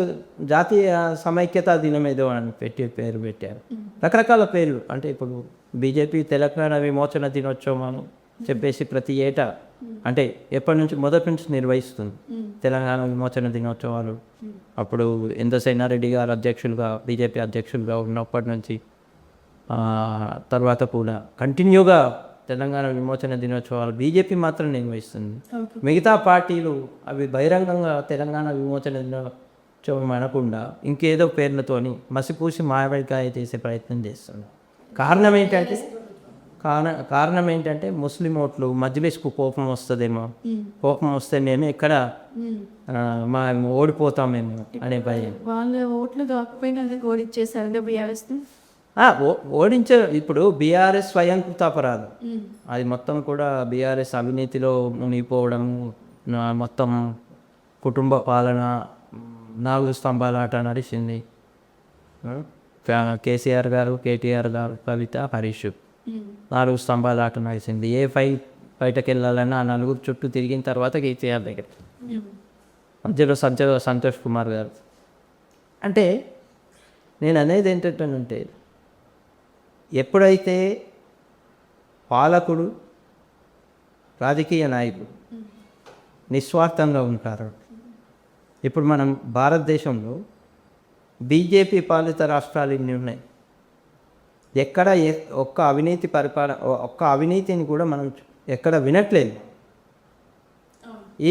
జాతీయ సమైక్యతా దినం ఏదో అని పేరు పెట్టారు, రకరకాల పేర్లు. అంటే ఇప్పుడు బీజేపీ తెలంగాణ విమోచన దినోత్సవం అని చెప్పేసి ప్రతి ఏటా, అంటే ఎప్పటి నుంచి మొదటి నుంచి నిర్వహిస్తుంది తెలంగాణ విమోచన దినోత్సవాలు. అప్పుడు ఇంద్రసేనారెడ్డి గారు అధ్యక్షులుగా, బీజేపీ అధ్యక్షులుగా ఉన్నప్పటి నుంచి తర్వాత కూడా కంటిన్యూగా తెలంగాణ విమోచన దినోత్సవాలు బీజేపీ మాత్రం నిర్వహిస్తుంది. మిగతా పార్టీలు అవి బహిరంగంగా తెలంగాణ విమోచన దినోత్సవం అనకుండా ఇంకేదో పేర్లతోని మసిపూసి మాయబడికాయ చేసే ప్రయత్నం చేస్తుంది. కారణం ఏంటంటే ముస్లిం ఓట్లు మజ్లిస్కు కోపం వస్తుందేమో, కోపం వస్తే మేము ఎక్కడ ఓడిపోతామేమో అనే భయం. వాళ్ళ ఓట్లు కాకపోయినా ఓడిచ్చేసారు బీఆర్ఎస్. ఇప్పుడు బీఆర్ఎస్ స్వయంకృత అపరాధం, అది మొత్తం కూడా బీఆర్ఎస్ అవినీతిలో మునిగిపోవడం, మొత్తం కుటుంబ పాలన, 4 స్తంభాల ఆట నడిచింది. కేసీఆర్ గారు, కేటీఆర్ గారు, కవిత, హరీష్ 4 స్తంభాల ఆట నడిచింది. ఏ బయటకు వెళ్ళాలన్నా ఆ 4 చుట్టూ తిరిగిన తర్వాత కేసీఆర్ దగ్గర, మధ్యలో సంతోష్ కుమార్ గారు. అంటే నేను అనేది ఏంటంటే, ఎప్పుడైతే పాలకుడు, రాజకీయ నాయకుడు నిస్వార్థంగా ఉంటారో, ఇప్పుడు మనం భారతదేశంలో బీజేపీ పాలిత రాష్ట్రాలు ఇన్ని ఉన్నాయి, ఎక్కడ ఒక్క అవినీతిని కూడా మనం ఎక్కడ వినట్లేదు.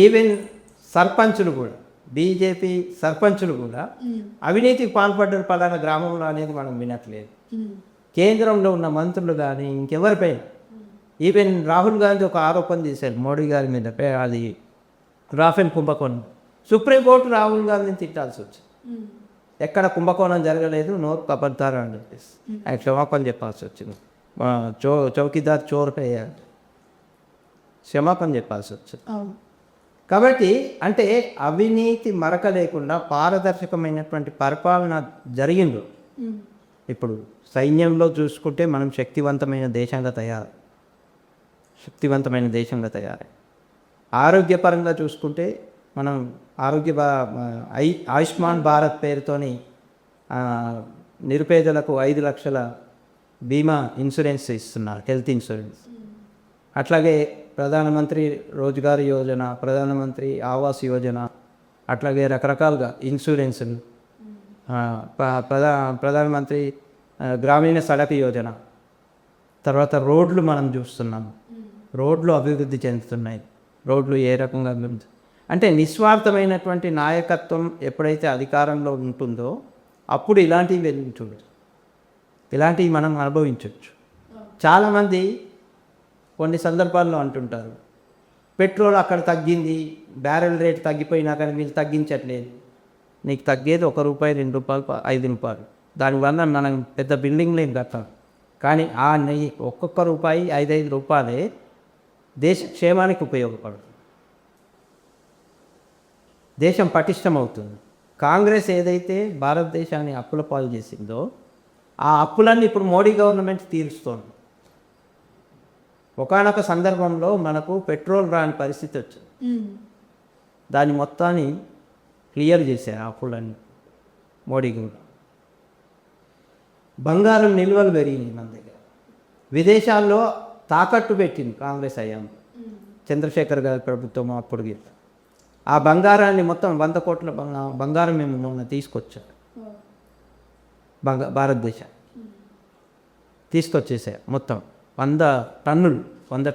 ఈవెన్ సర్పంచులు కూడా, బీజేపీ సర్పంచులు కూడా అవినీతికి పాల్పడ్డారు పలానా గ్రామంలో అనేది మనం వినట్లేదు. కేంద్రంలో ఉన్న మంత్రులు కానీ ఇంకెవరిపై, ఈవెన్ రాహుల్ గాంధీ ఒక ఆరోపణ చేశారు మోడీ గారి మీద, అది రాఫెల్ కుంభకోణం. సుప్రీంకోర్టు రాహుల్ గాంధీని తిట్టాల్సి వచ్చింది, ఎక్కడ కుంభకోణం జరగలేదు, నోరు కబడ్దారు అని చెప్పేసి ఆయన క్షమాపణ చెప్పాల్సి వచ్చింది. చౌకీదార్ చోరుపై క్షమాపణ చెప్పాల్సి వచ్చింది. కాబట్టి అంటే అవినీతి మరక లేకుండా పారదర్శకమైనటువంటి పరిపాలన జరిగింది. ఇప్పుడు సైన్యంలో చూసుకుంటే మనం శక్తివంతమైన దేశంగా తయారై, ఆరోగ్యపరంగా చూసుకుంటే మనం ఆయుష్మాన్ భారత్ పేరుతోని నిరుపేదలకు 5 లక్షల బీమా ఇన్సూరెన్స్ ఇస్తున్నారు, హెల్త్ ఇన్సూరెన్స్. అట్లాగే ప్రధానమంత్రి రోజ్గార్ యోజన, ప్రధానమంత్రి ఆవాస్ యోజన, అట్లాగే రకరకాలుగా ఇన్సూరెన్సులు, ప్రధానమంత్రి గ్రామీణ సడక్ యోజన. తర్వాత రోడ్లు మనం చూస్తున్నాం, రోడ్లు అభివృద్ధి చెందుతున్నాయి. రోడ్లు ఏ రకంగా అభివృద్ధి అంటే నిస్వార్థమైనటువంటి నాయకత్వం ఎప్పుడైతే అధికారంలో ఉంటుందో అప్పుడు ఇలాంటివి వెలిగించవచ్చు, ఇలాంటివి మనం అనుభవించవచ్చు. చాలామంది కొన్ని సందర్భాల్లో అంటుంటారు, పెట్రోల్ అక్కడ తగ్గింది, బ్యారెల్ రేట్ తగ్గిపోయినా కానీ మీరు తగ్గించట్లేదు. నీకు తగ్గేది ₹1, ₹2, ₹5. దానివల్ల మనం పెద్ద బిల్డింగ్లు ఏం కట్టాం, కానీ ఆ నెయ్యి ఒక్కొక్క రూపాయి ₹5 దేశ క్షేమానికి ఉపయోగపడుతుంది, దేశం పటిష్టమవుతుంది. కాంగ్రెస్ ఏదైతే భారతదేశాన్ని అప్పుల పాలు చేసిందో ఆ అప్పులన్నీ ఇప్పుడు మోడీ గవర్నమెంట్ తీరుస్తోంది. ఒకానొక సందర్భంలో మనకు పెట్రోల్ రాని పరిస్థితి వచ్చింది, దాని మొత్తాన్ని క్లియర్ చేశారు అప్పులన్నీ మోడీ కూడా. బంగారం నిల్వలు పెరిగినాయి మన దగ్గర, విదేశాల్లో తాకట్టు పెట్టింది కాంగ్రెస్ అయ్యాము, చంద్రశేఖర్ గారి ప్రభుత్వం అప్పుడు. ఆ బంగారాన్ని మొత్తం 100 కోట్ల బంగారం మేము మొన్న తీసుకొచ్చాం, భారతదేశం తీసుకొచ్చేసారు. మొత్తం 100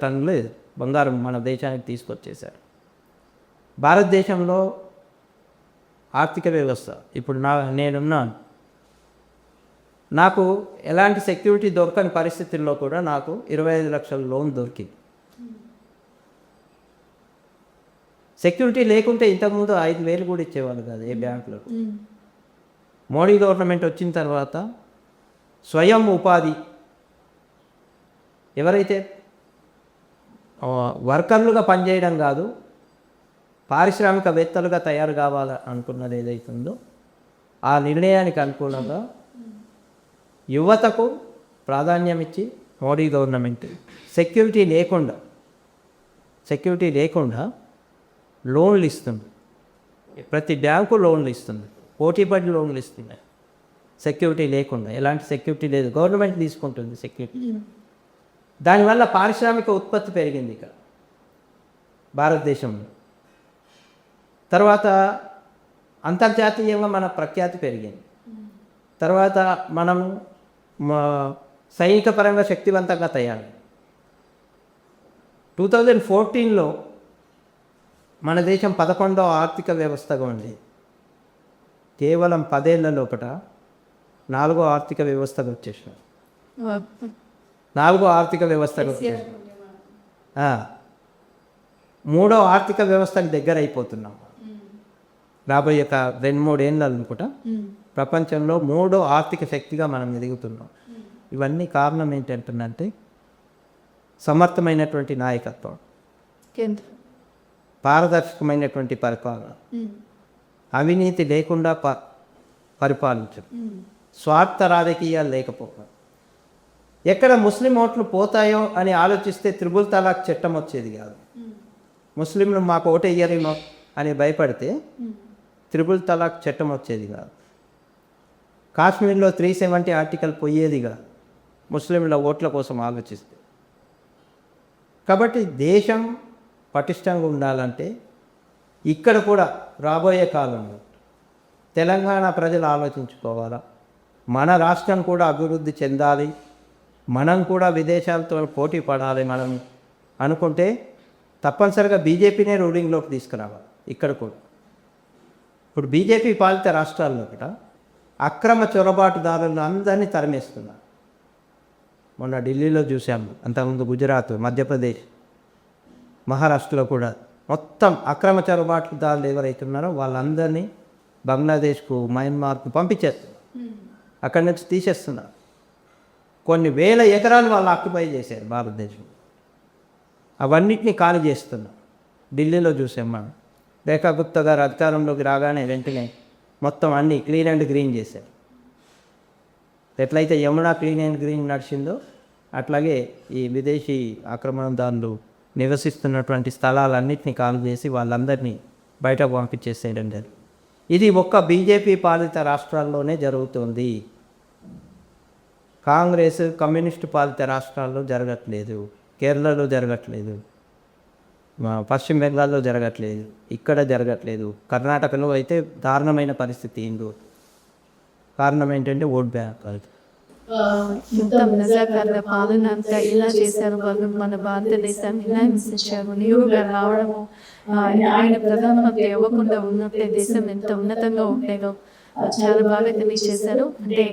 టన్నులు బంగారం మన దేశానికి తీసుకొచ్చేసారు. భారతదేశంలో ఆర్థిక వ్యవస్థ ఇప్పుడు నేనున్నాను, నాకు ఎలాంటి సెక్యూరిటీ దొరకని పరిస్థితుల్లో కూడా నాకు 25 లక్షల లోన్ దొరికింది. సెక్యూరిటీ లేకుంటే ఇంతకుముందు 5,000 కూడా ఇచ్చేవాళ్ళు కాదు ఏ బ్యాంకులో. మోడీ గవర్నమెంట్ వచ్చిన తర్వాత స్వయం ఉపాధి, ఎవరైతే వర్కర్లుగా పనిచేయడం కాదు పారిశ్రామికవేత్తలుగా తయారు కావాలి అనుకున్నది ఏదైతుందో ఆ నిర్ణయానికి అనుకూలంగా యువతకు ప్రాధాన్యం ఇచ్చి మోడీ గవర్నమెంట్ సెక్యూరిటీ లేకుండా లోన్లు ఇస్తుంది. ప్రతి బ్యాంకు లోన్లు ఇస్తుంది, పోటీపడి లోన్లు ఇస్తున్నాయి. సెక్యూరిటీ లేకుండా, ఎలాంటి సెక్యూరిటీ లేదు, గవర్నమెంట్ తీసుకుంటుంది సెక్యూరిటీ. దానివల్ల పారిశ్రామిక ఉత్పత్తి పెరిగింది ఇక్కడ భారతదేశంలో. తర్వాత అంతర్జాతీయంగా మన ప్రఖ్యాతి పెరిగింది. తర్వాత మనం సైనిక పరంగా శక్తివంతంగా తయారు. 2014లో మన దేశం 11వ ఆర్థిక వ్యవస్థగా ఉంది. కేవలం 10 ఏళ్ల లోపల 4వ ఆర్థిక వ్యవస్థగా వచ్చేసాం. 4వ ఆర్థిక వ్యవస్థగా వచ్చేసాం. 3వ ఆర్థిక వ్యవస్థకు దగ్గర అయిపోతున్నాం. రాబోయే 2-3 ఏళ్ళు అనుకుంటా ప్రపంచంలో 3వ ఆర్థిక శక్తిగా మనం ఎదుగుతున్నాం. ఇవన్నీ కారణం ఏంటంటే సమర్థమైనటువంటి నాయకత్వం, పారదర్శకమైనటువంటి పరిపాలన, అవినీతి లేకుండా పరిపాలించడం, స్వార్థ రాజకీయాలు లేకపోవడం. ఎక్కడ ముస్లిం ఓట్లు పోతాయో అని ఆలోచిస్తే త్రిపుల్ తలాక్ చట్టం వచ్చేది కాదు. ముస్లింలు మాకు ఓటు వేయరేమో అని భయపడితే త్రిపుల్ తలాక్ చట్టం వచ్చేది కాదు. కాశ్మీర్లో 370 ఆర్టికల్ పోయేదిగా ముస్లింల ఓట్ల కోసం ఆలోచిస్తే. కాబట్టి దేశం పటిష్టంగా ఉండాలంటే ఇక్కడ కూడా రాబోయే కాలంలో తెలంగాణ ప్రజలు ఆలోచించుకోవాలా, మన రాష్ట్రం కూడా అభివృద్ధి చెందాలి, మనం కూడా విదేశాలతో పోటీ పడాలి మనం అనుకుంటే తప్పనిసరిగా బీజేపీనే రూలింగ్లోకి తీసుకురావాలి. ఇక్కడ కూడా ఇప్పుడు బీజేపీ పాలిత రాష్ట్రాల్లో కూడా అక్రమ చొరబాటుదారులను అందరినీ తరిమేస్తున్నారు. మొన్న ఢిల్లీలో చూసాము, అంతకుముందు గుజరాత్, మధ్యప్రదేశ్, మహారాష్ట్రలో కూడా మొత్తం అక్రమ చొరబాటుదారులు ఎవరైతే ఉన్నారో వాళ్ళందరినీ బంగ్లాదేశ్కు, మయన్మార్కు పంపించేస్తున్నారు. అక్కడి నుంచి తీసేస్తున్నారు. కొన్ని వేల ఎకరాలు వాళ్ళు ఆక్యుపై చేశారు భారతదేశం. అవన్నిటినీ ఖాళీ చేస్తున్నాం. ఢిల్లీలో చూసాం మనం. రేఖా గుప్తా గారు అధికారంలోకి రాగానే వెంటనే మొత్తం అన్నీ క్లీన్ అండ్ గ్రీన్ చేశారు. ఎట్లయితే యమునా క్లీన్ అండ్ గ్రీన్ నడిచిందో అట్లాగే ఈ విదేశీ ఆక్రమణదారులు నివసిస్తున్నటువంటి స్థలాలన్నింటినీ ఖాళీ చేసి వాళ్ళందరినీ బయటకు పంపించేసేయండి. ఇది ఒక్క బీజేపీ పాలిత రాష్ట్రాల్లోనే జరుగుతుంది. కాంగ్రెస్, కమ్యూనిస్టు పాలిత రాష్ట్రాల్లో జరగట్లేదు, కేరళలో జరగట్లేదు, పశ్చిమ బెంగాల్లో జరగట్లేదు, ఇక్కడ జరగట్లేదు. కర్ణాటకలో అయితే దారుణమైన పరిస్థితి ఏందో. కారణం ఏంటంటే ఓట్ బ్యాంక్. మొత్తం నిజాకారుల పాలన అంతా ఇలా చేశారు వాళ్ళు. మన భారతదేశాన్ని ఇలా హింసించారు. నెహ్రూ గారు రావడము, ఆయన ప్రధానమంత్రి అవ్వకుండా ఉన్నట్టే దేశం ఎంత ఉన్నతంగా ఉండేదో చాలా బాగా తెలియజేశారు. అంటే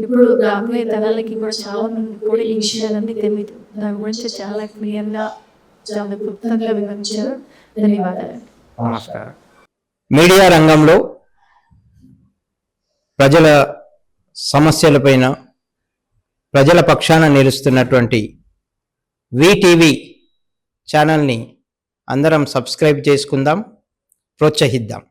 ఇప్పుడు రాబోయే తరాలకి కూడా చాలా మంది కూడా ఈ విషయాలన్నీ తెలియదు. దాని గురించి చాలా క్లియర్గా, చాలా క్లుప్తంగా వివరించారు. ధన్యవాదాలు. నమస్కారం. మీడియా రంగంలో ప్రజల సమస్యలపైన ప్రజల పక్షాన నిలుస్తున్నటువంటి వీటీవీ ఛానల్ని అందరం సబ్స్క్రైబ్ చేసుకుందాం, ప్రోత్సహిద్దాం.